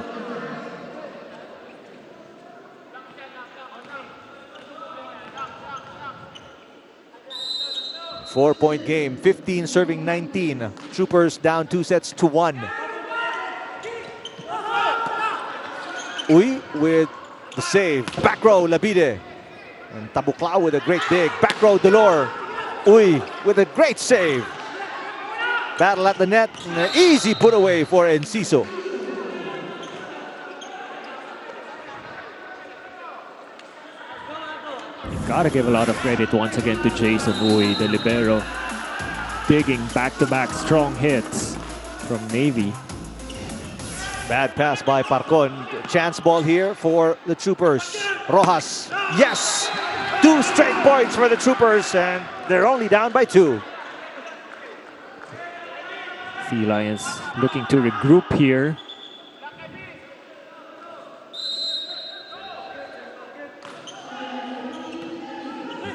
Four-point game, 15 serving 19. Troopers down 2-1. Uy with the save. Back row, Labide. And Tabuklao with a great dig. Back row, Dolor. Uy with a great save. Battle at the net. And an easy put away for Enciso. Gotta give a lot of credit once again to Jason Uy, the libero, digging back-to-back strong hits from Navy. Bad pass by Parcon. Chance ball here for the Troopers. Rojas, yes! 2 straight points for the Troopers, and they're only down by 2. Sea Lions looking to regroup here.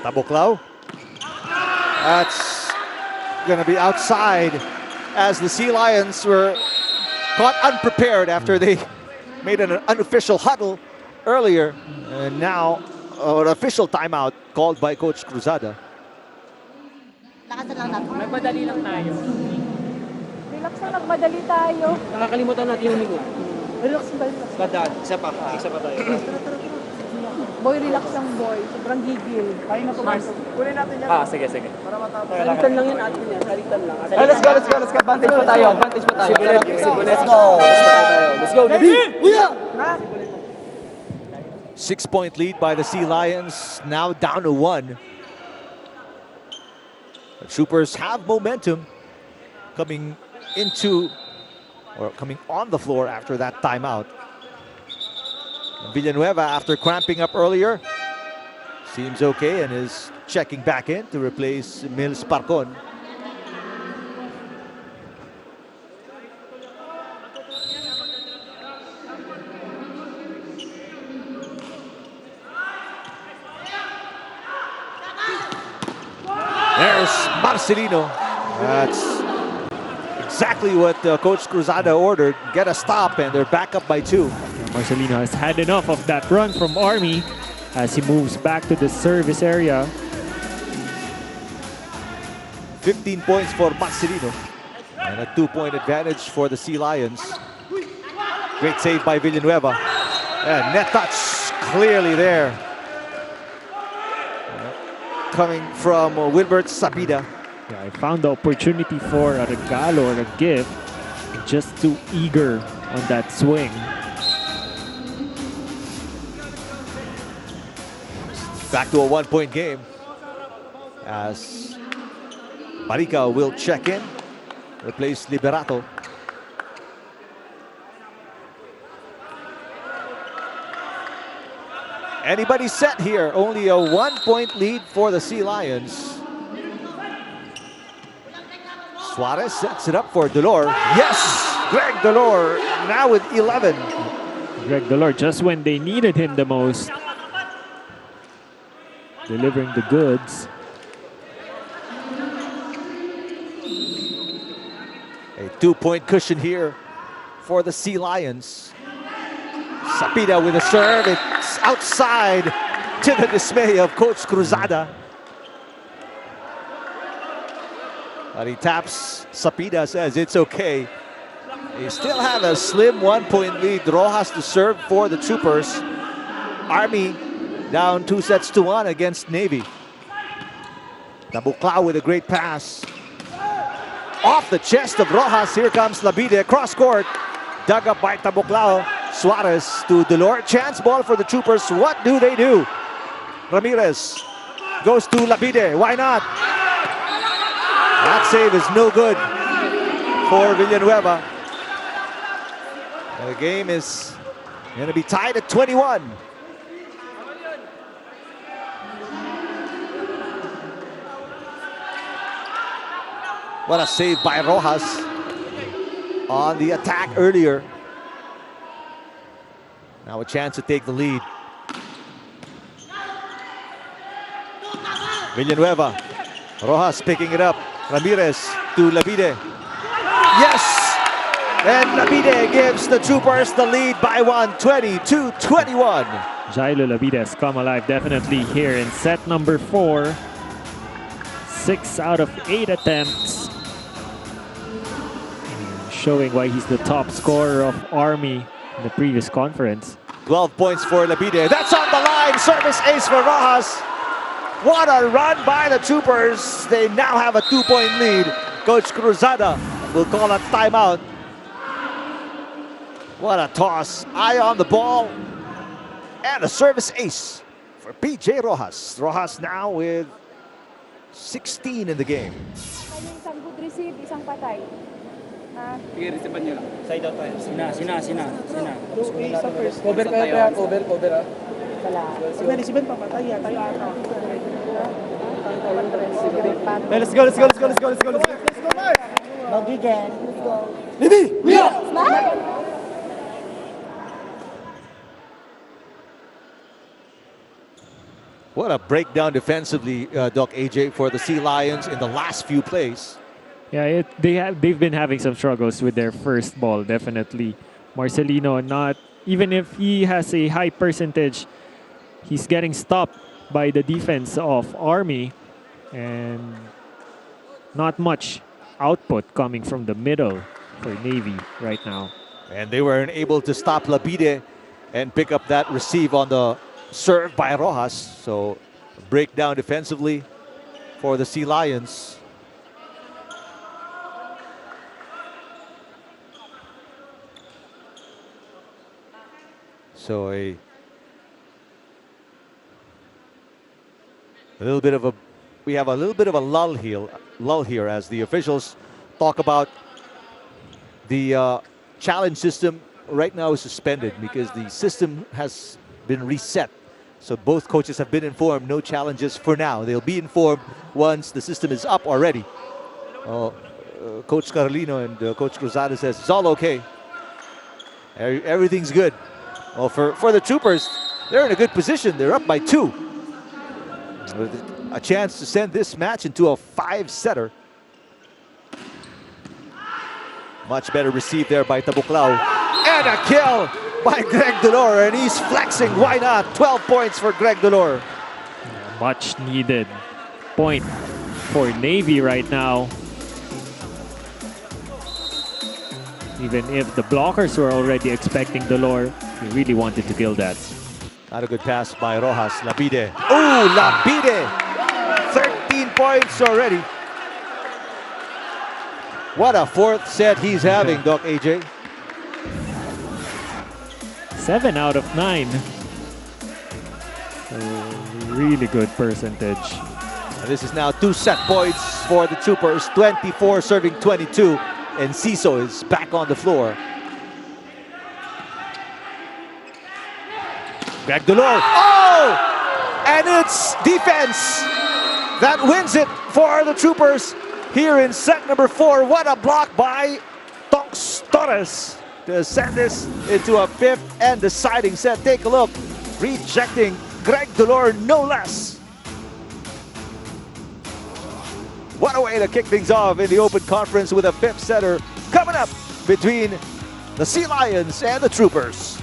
Tabuklao. That's going to be outside as the Sea Lions were caught unprepared after they made an unofficial huddle earlier. And now an official timeout called by Coach Cruzada. Nagmadali lang tayo. Relax na, nagmadali tayo. Nakakalimutan natin yung likod. Relax ba? Badad, isa pa tayo. Boy, relax lang boy. Sobrang gigil. Kaya na pumasok. Kunin natin yan. Sige. Para matapos. Salitan lang yan, atin yan. Salitan lang. Let's go. Advantage pa tayo. Let's go. Uya! 6-point lead by the Sea Lions, now down to 1. The Troopers have momentum coming on the floor after that timeout. Villanueva, after cramping up earlier, seems okay and is checking back in to replace Mills Parcon. There's Marcelino. That's exactly what Coach Cruzada ordered. Get a stop, and they're back up by 2. Marcelino has had enough of that run from Army as he moves back to the service area. 15 points for Marcelino. And a 2-point advantage for the Sea Lions. Great save by Villanueva. And net touch clearly there. Coming from Wilbert Sapida. Yeah, I found the opportunity for a regalo or a gift. Just too eager on that swing. Back to a 1-point game as Marica will check in, replace Liberato. Anybody set here? Only a 1-point lead for the Sea Lions. Suarez sets it up for Delor. Yes! Greg Delor now with 11. Greg Delor, just when they needed him the most, delivering the goods. A 2-point cushion here for the Sea Lions. Sapida with a serve. It's outside to the dismay of Coach Cruzada. But he taps Sapida, says it's okay. They still have a slim 1-point lead. Rojas to serve for the Troopers. Army down 2-1 against Navy. Tabuclao with a great pass. Off the chest of Rojas. Here comes Labide. Cross court. Dug up by Tabuclao. Suarez to Delor. Chance ball for the Troopers. What do they do? Ramirez goes to Labide. Why not? That save is no good for Villanueva. The game is going to be tied at 21. What a save by Rojas on the attack earlier. Now a chance to take the lead. Villanueva. Rojas picking it up. Ramirez to Labide. Yes! And Labide gives the Troopers the lead by 1, 22-21. Jailo Labide has come alive definitely here in set number 4. 6 out of 8 attempts. Showing why he's the top scorer of Army in the previous conference. 12 points for Labide. That's on the line. Service ace for Rojas. What a run by the Troopers. They now have a 2-point lead. Coach Cruzada will call a timeout. What a toss. Eye on the ball. And a service ace for PJ Rojas. Rojas now with 16 in the game. Isang good receive, isang patay. Sige, receive nyo lang. Side out tayo. Sina. Cover kayo, cover ah. Wala. May receive pa, patay tayo ata. Let's go, Mark! Mag-again. Let's go. Libby! What a breakdown defensively, Doc AJ, for the Sea Lions in the last few plays. Yeah, they've been having some struggles with their first ball, definitely. Marcelino, not even if he has a high percentage, he's getting stopped by the defense of Army, and not much output coming from the middle for Navy right now. And they weren't able to stop Labide and pick up that receive on the serve by Rojas. So breakdown defensively for the Sea Lions. So we have a little bit of a lull here as the officials talk about the challenge system right now is suspended because the system has been reset. So both coaches have been informed, no challenges for now. They'll be informed once the system is up already. Coach Carlino and Coach Cruzada says it's all okay. Everything's good. Well, for the Troopers, they're in a good position. They're up by 2. a chance to send this match into a 5-setter. Much better received there by Tabuklao. And a kill by Greg Dolor, and he's flexing. Why not? 12 points for Greg Dolor. Much needed point for Navy right now. Even if the blockers were already expecting Dolor, he really wanted to kill that. Not a good pass by Rojas. Labide. Ooh, Labide! 13 points already. What a fourth set he's having, Doc AJ. 7 out of 9. So really good percentage. And this is now 2 set points for the Troopers. 24 serving 22. And Ciso is back on the floor. Greg Dolor. Oh! And it's defense that wins it for the Troopers here in set number 4. What a block by Tonks Torres to send this into a 5th and deciding set. Take a look. Rejecting Greg Dolor, no less. What a way to kick things off in the Open Conference with a 5th setter coming up between the Sea Lions and the Troopers.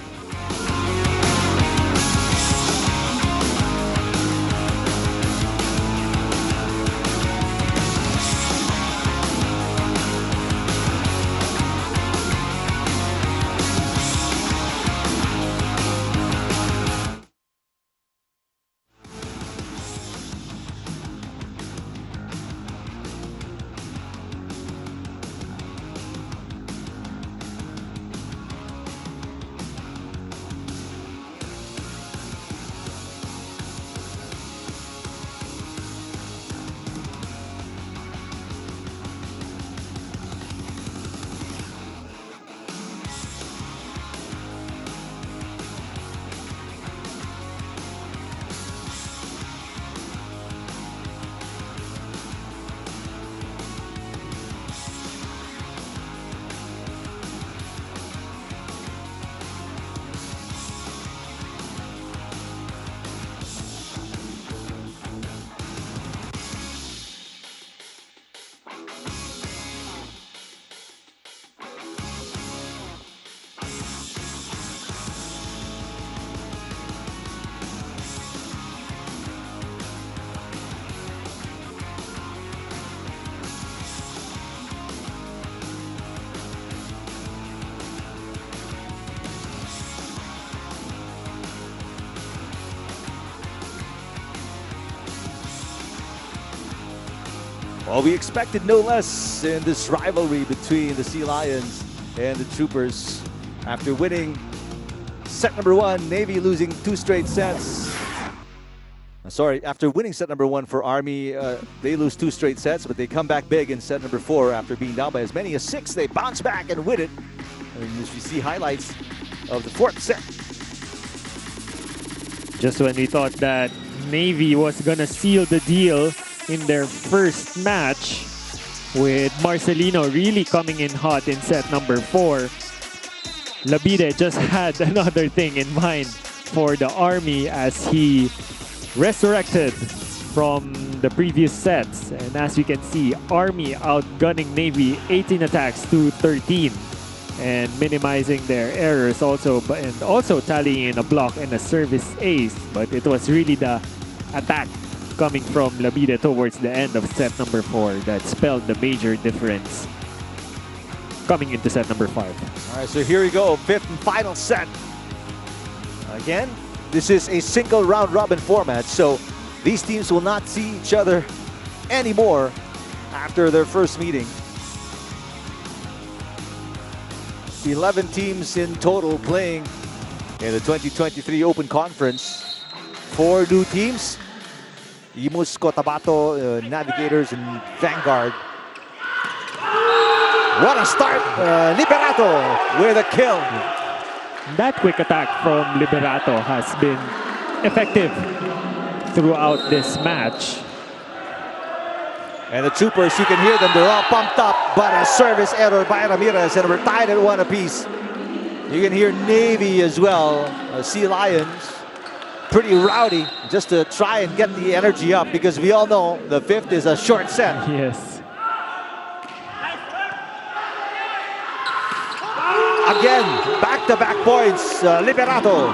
Well, we expected no less in this rivalry between the Sea Lions and the Troopers. After winning set number 1, Navy losing 2 straight sets. Sorry, after winning set number 1 for Army, they lose 2 straight sets, but they come back big in set number 4 after being down by as many as 6. They bounce back and win it. And as we see highlights of the 4th set. Just when we thought that Navy was gonna seal the deal in their first match, with Marcelino really coming in hot in set number 4, Labide just had another thing in mind for the Army as he resurrected from the previous sets. And as you can see, Army outgunning Navy 18 attacks to 13 and minimizing their errors also, and also tallying in a block and a service ace. But it was really the attack coming from Labide towards the end of set number 4 that spelled the major difference coming into set number 5. All right, so here we go, 5th and final set. Again, this is a single round robin format, so these teams will not see each other anymore after their first meeting. 11 teams in total playing in the 2023 Open Conference. 4 new teams: Imus, Cotabato, Navigators, and Vanguard. What a start! Liberato with a kill. That quick attack from Liberato has been effective throughout this match. And the Troopers, you can hear them, they're all pumped up, but a service error by Ramirez, and we're tied at 1 apiece. You can hear Navy as well, Sea Lions. pretty rowdy just to try and get the energy up, because we all know the fifth is a short set. Yes. Again, back-to-back points, Liberato.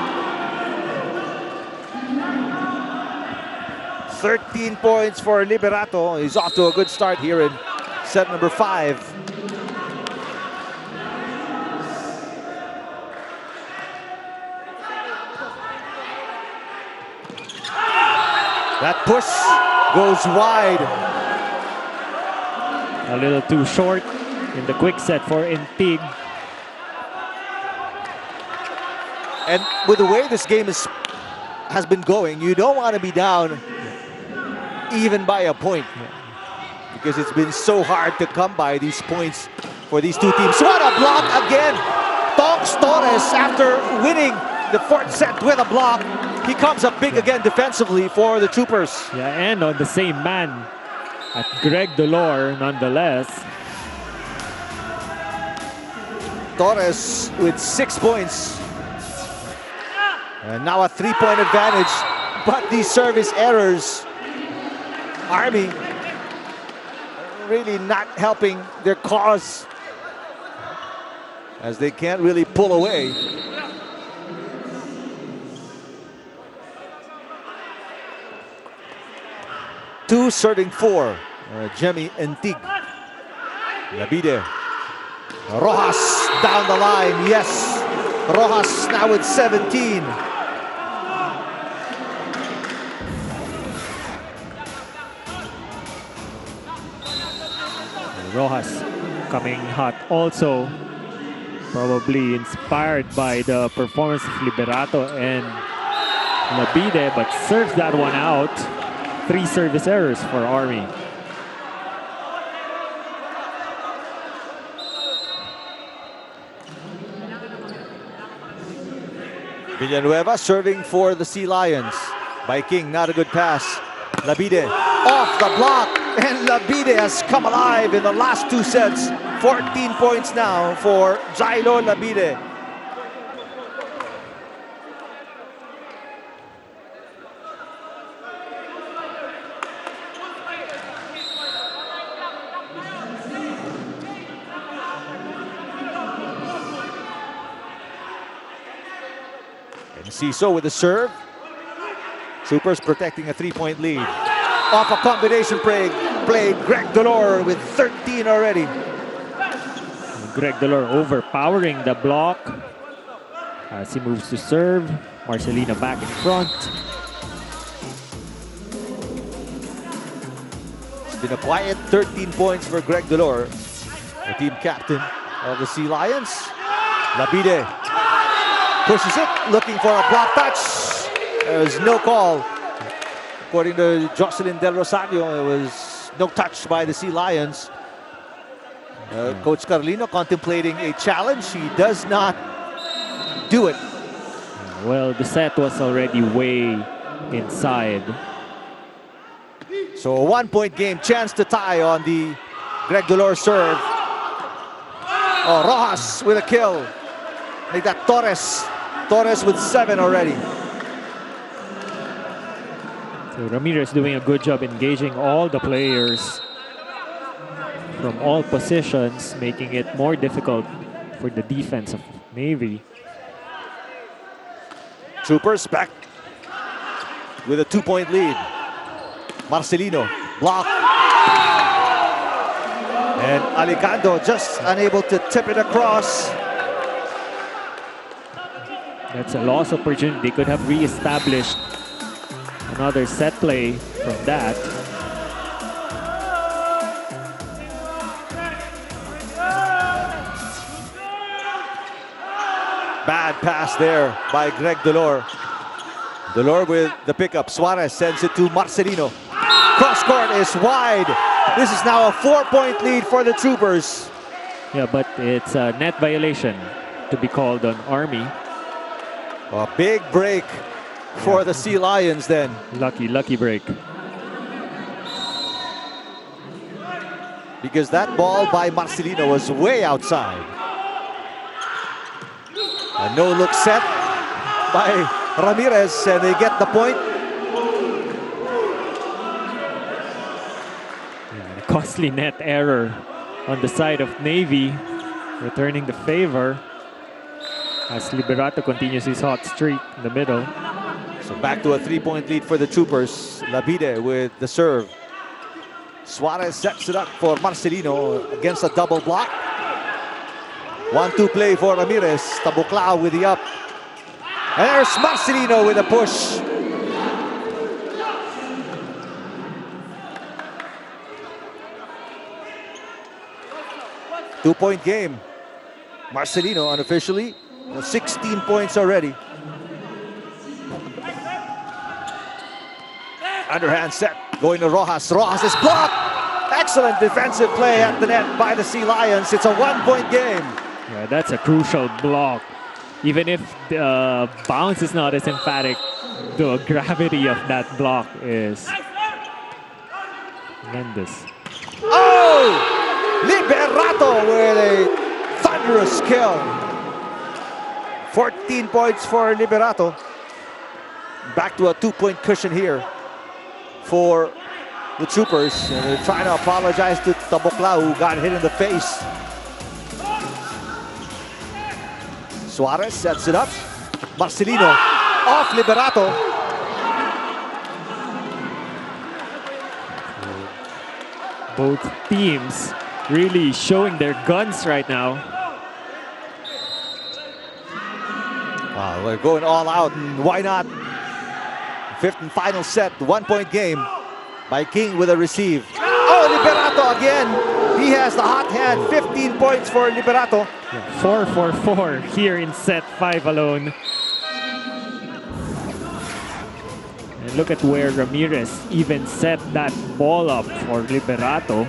13 points for Liberato. He's off to a good start here in set number 5. That push goes wide. A little too short in the quick set for Intig. And with the way this game has been going, you don't want to be down even by a point, because it's been so hard to come by these points for these two teams. What a block again! Tonks Torres, after winning the 4th set with a block, he comes up big again defensively for the Troopers. Yeah, and on the same man at Greg Dolor, nonetheless. Torres with 6 points. And now a 3-point advantage, but these service errors, Army really not helping their cause, as they can't really pull away. Two serving 4, Jemmy Intig. Labide. Rojas down the line, yes. Rojas now with 17. Rojas coming hot also, probably inspired by the performance of Liberato and Labide, but serves that one out. 3 service errors for Army. Villanueva serving for the Sea Lions by King, not a good pass. Labide off the block, and Labide has come alive in the last 2 sets. 14 points now for Jailo Labide. And Ciso with the serve. Troopers protecting a 3-point lead. Off a combination play, Greg Dolor with 13 already. Greg Dolor overpowering the block as he moves to serve. Marcelino back in front. It's been a quiet 13 points for Greg Dolor, the team captain of the Sea Lions. Labide pushes it, looking for a block touch. There's no call. According to Jocelyn Del Rosario, it was no touch by the Sea Lions. Coach Carlino contemplating a challenge. He does not do it. Well, the set was already way inside. So a 1-point game, chance to tie on the Greg Dolor serve. Oh, Rojas with a kill. Make that Torres. Torres with 7 already. So Ramirez doing a good job engaging all the players from all positions, making it more difficult for the defense of Navy. Troopers back with a 2-point lead. Marcelino block. And Alicando just unable to tip it across. That's a lost opportunity. They could have re-established another set play from that. Bad pass there by Greg Dolor. Dolor with the pickup. Suarez sends it to Marcelino. Cross court is wide. This is now a 4-point lead for the Troopers. Yeah, but it's a net violation to be called on Army. A big break for the Sea Lions then. Lucky break. Because that ball by Marcelino was way outside. A no-look set by Ramirez, and they get the point. Yeah, a costly net error on the side of Navy, returning the favor as Liberato continues his hot streak in the middle. So back to a 3-point lead for the Troopers. Labide with the serve. Suarez sets it up for Marcelino against a double block. 1-2 play for Ramirez. Tabuklao with the up. And there's Marcelino with a push. Two-point game. Marcelino unofficially 16 points already. Underhand set, going to Rojas. Rojas is blocked. Excellent defensive play at the net by the Sea Lions. It's a 1-point game. Yeah, that's a crucial block. Even if the bounce is not as emphatic, the gravity of that block is tremendous. Oh! Liberato with a thunderous kill. 14 points for Liberato. Back to a 2-point cushion here for the Troopers. And they're trying to apologize to Tabuklao, who got hit in the face. Suarez sets it up. Marcelino off Liberato. Both teams really showing their guns right now. Wow, we're going all out, and why not? Fifth and final set, 1-point game by King with a receive. Oh, Liberato again. He has the hot hand. 15 points for Liberato. 4-4-4 here in set 5 alone. And look at where Ramirez even set that ball up for Liberato.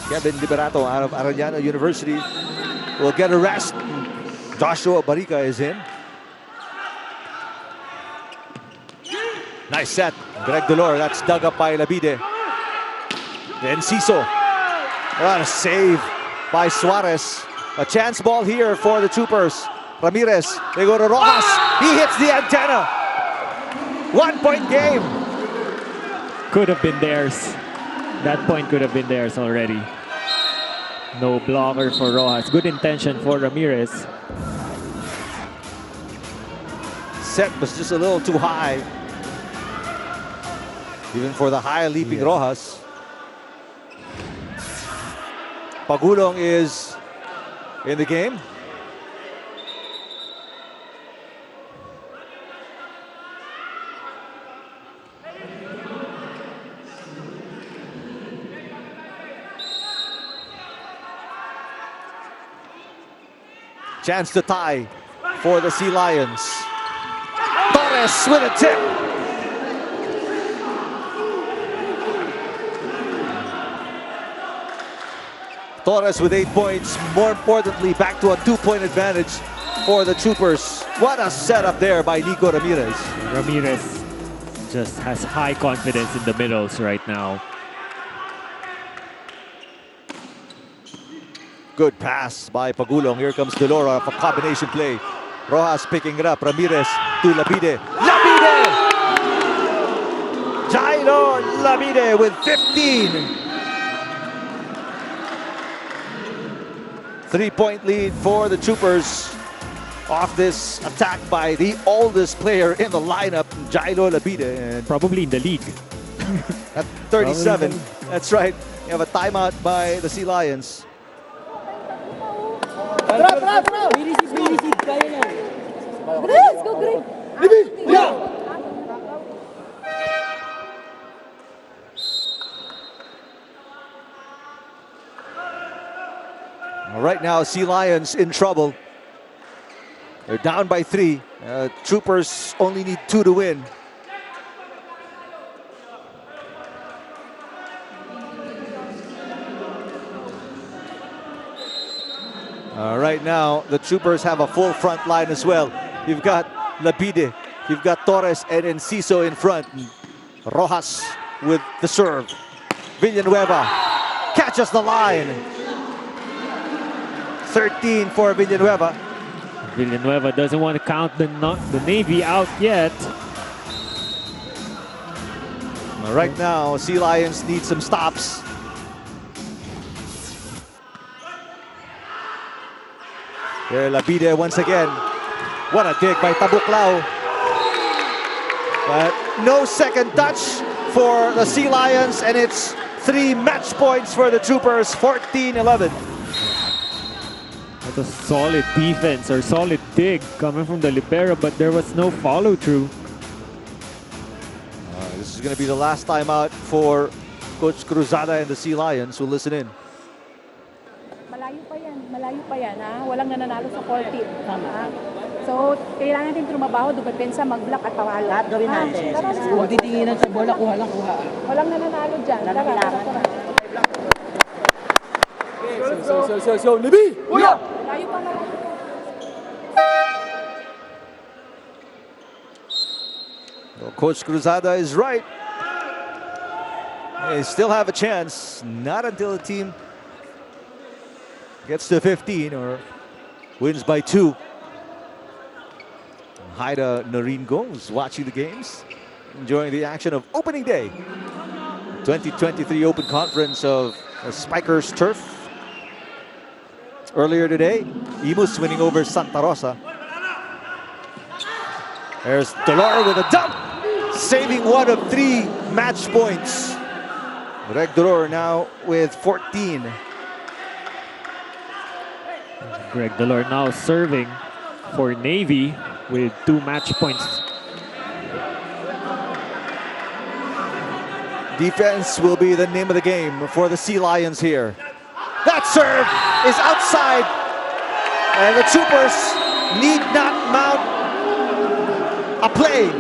Kevin Liberato out of Arellano University will get a rest. Joshua Barica is in. Nice set. Greg Dolor, that's dug up by Labide. Then Ciso. What a save by Suarez. A chance ball here for the Troopers. Ramirez, they go to Rojas. He hits the antenna. 1-point game. Could have been theirs. That point could have been theirs already. No blocker for Rojas. Good intention for Ramirez. Set was just a little too high. Even for the high leaping Rojas. Pagulong is in the game. Chance to tie for the Sea Lions. Torres with a tip. Torres with 8 points. More importantly, back to a 2-point advantage for the Troopers. What a setup there by Nico Ramirez. Ramirez just has high confidence in the middles right now. Good pass by Pagulong. Here comes Delora for combination play. Rojas picking it up. Ramirez to Labide. Labide! Jairo Labide with 15. 3-point lead for the Troopers off this attack by the oldest player in the lineup, Jairo Labide. And probably in the league. at 37. That's right. You have a timeout by the Sea Lions. Let's go, Greg. Right now, Sea Lions in trouble. They're down by 3. Troopers only need 2 to win. Right now, the Troopers have a full front line as well. You've got Labide, you've got Torres and Enciso in front. Rojas with the serve. Villanueva catches the line. 13 for Villanueva. Villanueva doesn't want to count the Navy out yet. Right now, Sea Lions need some stops. Here, Labide once again. What a dig by Tabuklao. But no second touch for the Sea Lions, and it's 3 match points for the Troopers, 14-11. That's a solid defense or solid dig coming from the libero, but there was no follow-through. This is going to be the last time out for Coach Cruzada and the Sea Lions. We'll listen in. Malayo pa yan, ha? Walang nananalo sa 14. Ha? So, kailangan natin trumabaho, dumepensa, mag-block at pawala. Lahat gawin natin. Huwag titinginan sa bola, kuha lang kuha. Walang nananalo dyan. Tara. So, Libby! Malayo pa. Well, Coach Cruzada is right. They still have a chance. Not until the team gets to 15 or wins by 2. Haida Noringo is watching the games, enjoying the action of opening day. 2023 Open Conference of Spikers Turf. Earlier today, Imus winning over Santa Rosa. There's Dolor with a dump, saving 1 of 3 match points. Greg Dolor now with 14. Greg Dolor now serving for Navy with 2 match points. Defense will be the name of the game for the Sea Lions here. That serve is outside, and the Troopers need not mount a play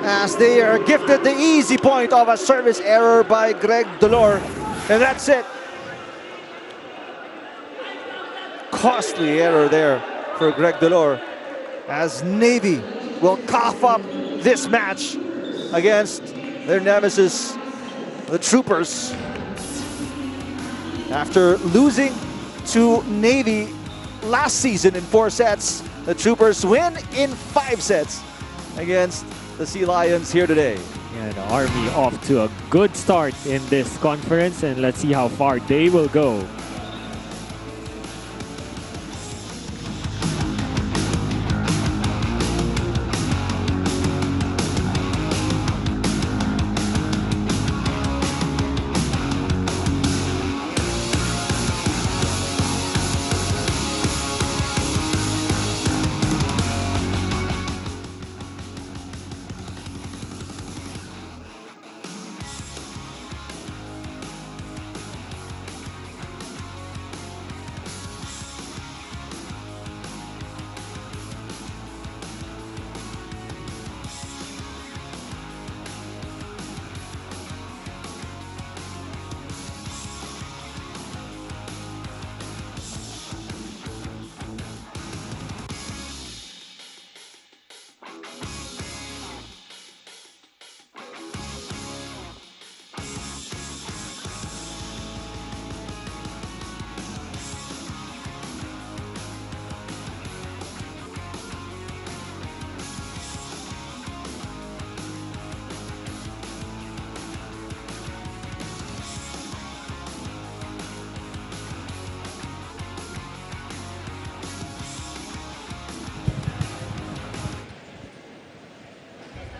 as they are gifted the easy point of a service error by Greg Dolor, and that's it. Costly error there for Greg Dolor as Navy will cough up this match against their nemesis, the Troopers. After losing to Navy last season in 4 sets, the Troopers win in 5 sets against the Sea Lions here today. Yeah, the Army off to a good start in this conference, and let's see how far they will go.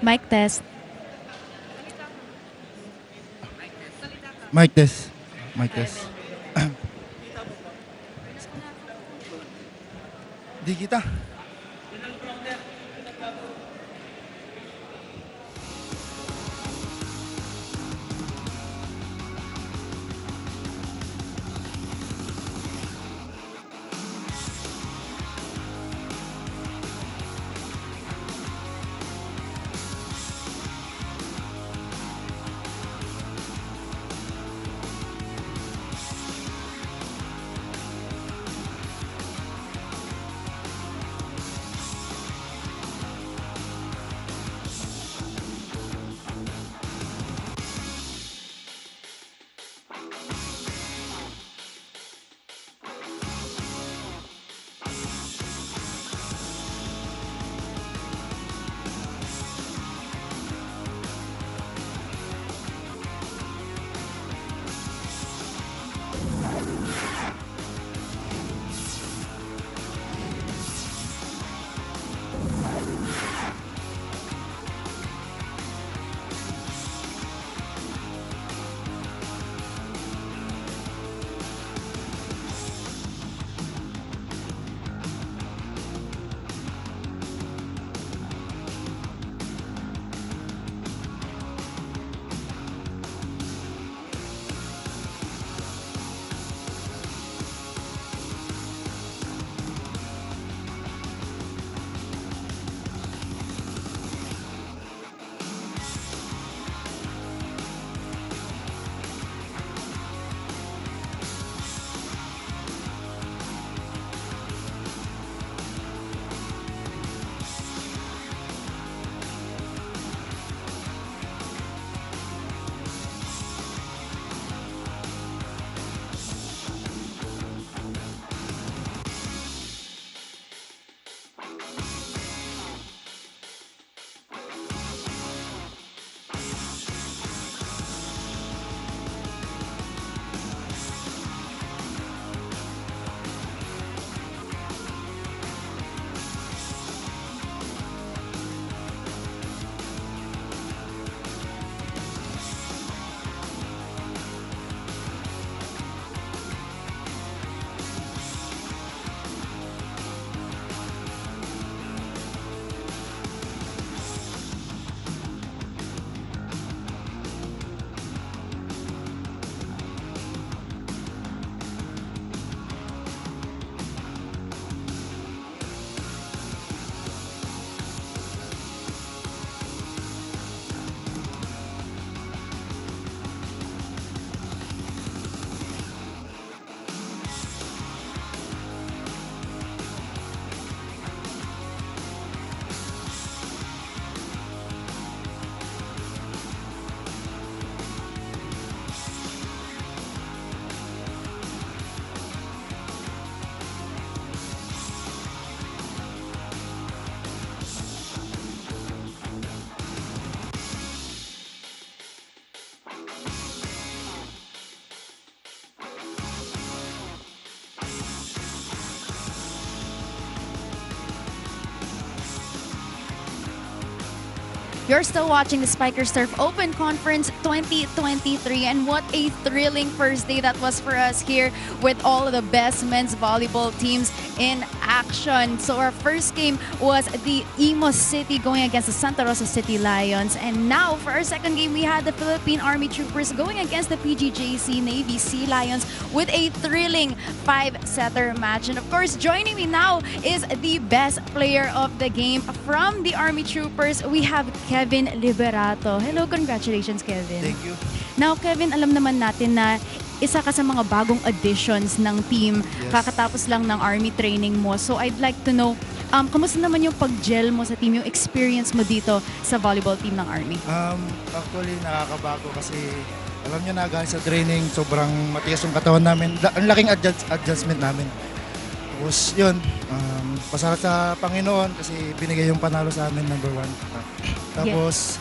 Mic test. Mic test. Mic test. Di kita. You're still watching the Spiker Surf Open Conference 2023, and what a thrilling first day that was for us here with all of the best men's volleyball teams in action. So our first game was the Imus City going against the Santa Rosa City Lions, and now for our second game we had the Philippine Army Troopers going against the PGJC Navy Sea Lions with a thrilling 5-setter match. And of course, joining me now is the best player of the game from the Army Troopers. We have Kevin Liberato. Hello, congratulations, Kevin. Thank you. Now, Kevin, alam naman natin na isa ka sa mga bagong additions ng team. Yes. Kakatapos lang ng Army training mo. So I'd like to know, kamusta naman yung pag-gel mo sa team, yung experience mo dito sa volleyball team ng Army? Actually, nakakabago kasi alam nyo na guys, sa training, sobrang matigas yung katawan namin. Ang laking adjustment namin. Tapos yun, pasalamat sa Panginoon kasi binigay yung panalo sa amin, number 1. Tapos,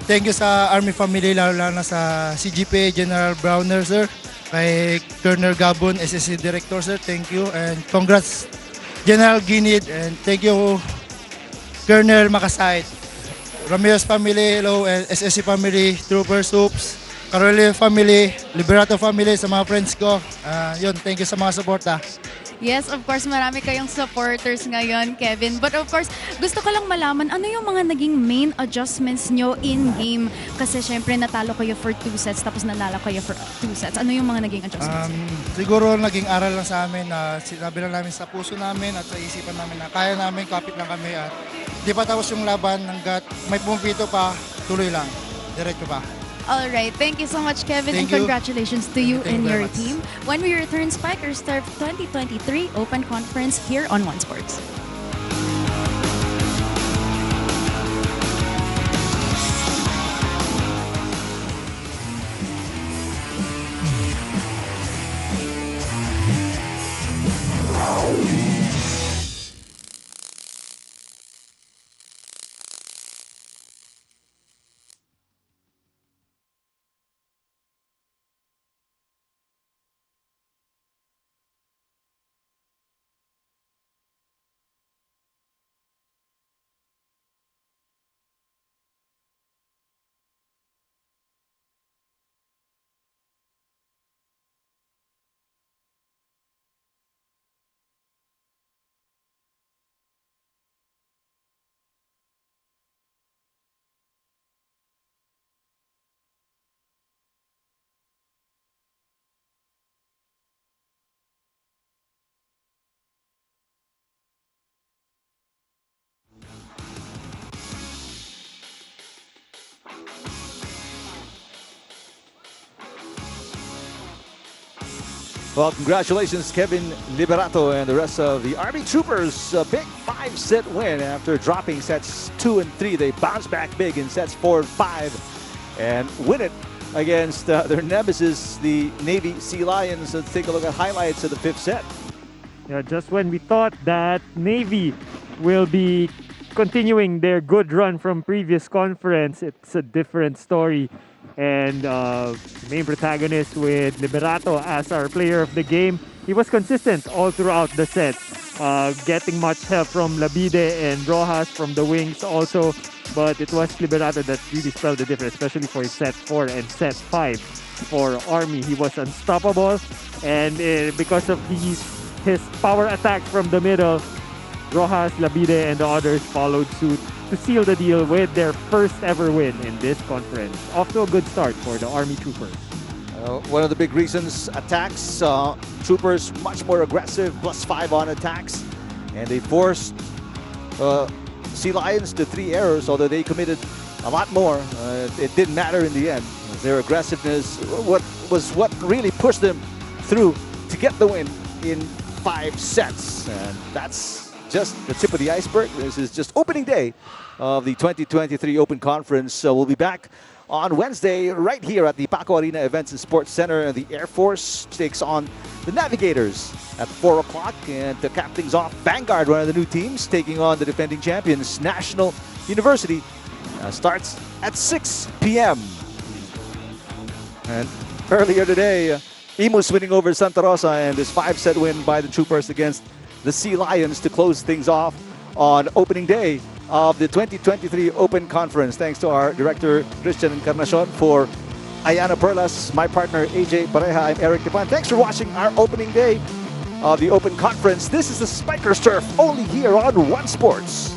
thank you sa Army family, lalo na sa CGP General Browner, sir. Kay Colonel Gabon, SSC Director, sir. Thank you. And congrats, General Ginid. And thank you, Colonel Makasait. Ramirez family, hello. And SSC family, Troopers, Hoops. Carolina family, Liberato family, sa mga friends ko. Yun, thank you sa mga suporta. Yes, of course, marami kayong supporters ngayon, Kevin. But of course, gusto ko lang malaman, ano yung mga naging main adjustments nyo in-game? Kasi syempre, natalo kayo for 2 sets, tapos nalala kayo for 2 sets. Ano yung mga naging adjustments? Siguro naging aral lang sa amin na sinabi lang namin sa puso namin at sa isipan namin na kaya namin, kapit lang kami at di pa tapos yung laban hanggat may pumipito pa, tuloy lang, diretso pa. All right. Thank you so much, Kevin, Thank and you. congratulations to you and very your much. team. When we return, Spiker Surf 2023 Open Conference here on One Sports. Well, congratulations, Kevin Liberato and the rest of the Army Troopers. A big 5-set win after dropping sets 2 and 3. They bounce back big in sets 4 and 5 and win it against their nemesis, the Navy Sea Lions. Let's take a look at highlights of the 5th set. Yeah, just when we thought that Navy will be continuing their good run from previous conference, it's a different story. And main protagonist with Liberato as our player of the game. He was consistent all throughout the set, getting much help from Labide and Rojas from the wings also. But it was Liberato that really spelled the difference, especially for set 4 and set 5. For Army, he was unstoppable. And because of his power attack from the middle, Rojas, Labide, and the others followed suit to seal the deal with their first ever win in this conference. Off to a good start for the Army Troopers. One of the big reasons, attacks. Troopers much more aggressive, +5 on attacks. And they forced Sea Lions to 3 errors, although they committed a lot more. It didn't matter in the end. Their aggressiveness was what really pushed them through to get the win in 5 sets. And that's just the tip of the iceberg. This is just opening day of the 2023 Open Conference. We'll be back on Wednesday right here at the Paco Arena Events and Sports Center. The Air Force takes on the Navigators at 4 o'clock. And to cap things off, Vanguard, one of the new teams, taking on the defending champions, National University, starts at 6 p.m. And earlier today, Imus winning over Santa Rosa, and this 5-set win by the Troopers against the Sea Lions to close things off on opening day of the 2023 Open Conference. Thanks to our director, Christian Encarnacion, for Ayana Perlas, my partner, AJ Pareja. I'm Eric Tipan. Thanks for watching our opening day of the Open Conference. This is the Spikers Turf, only here on One Sports.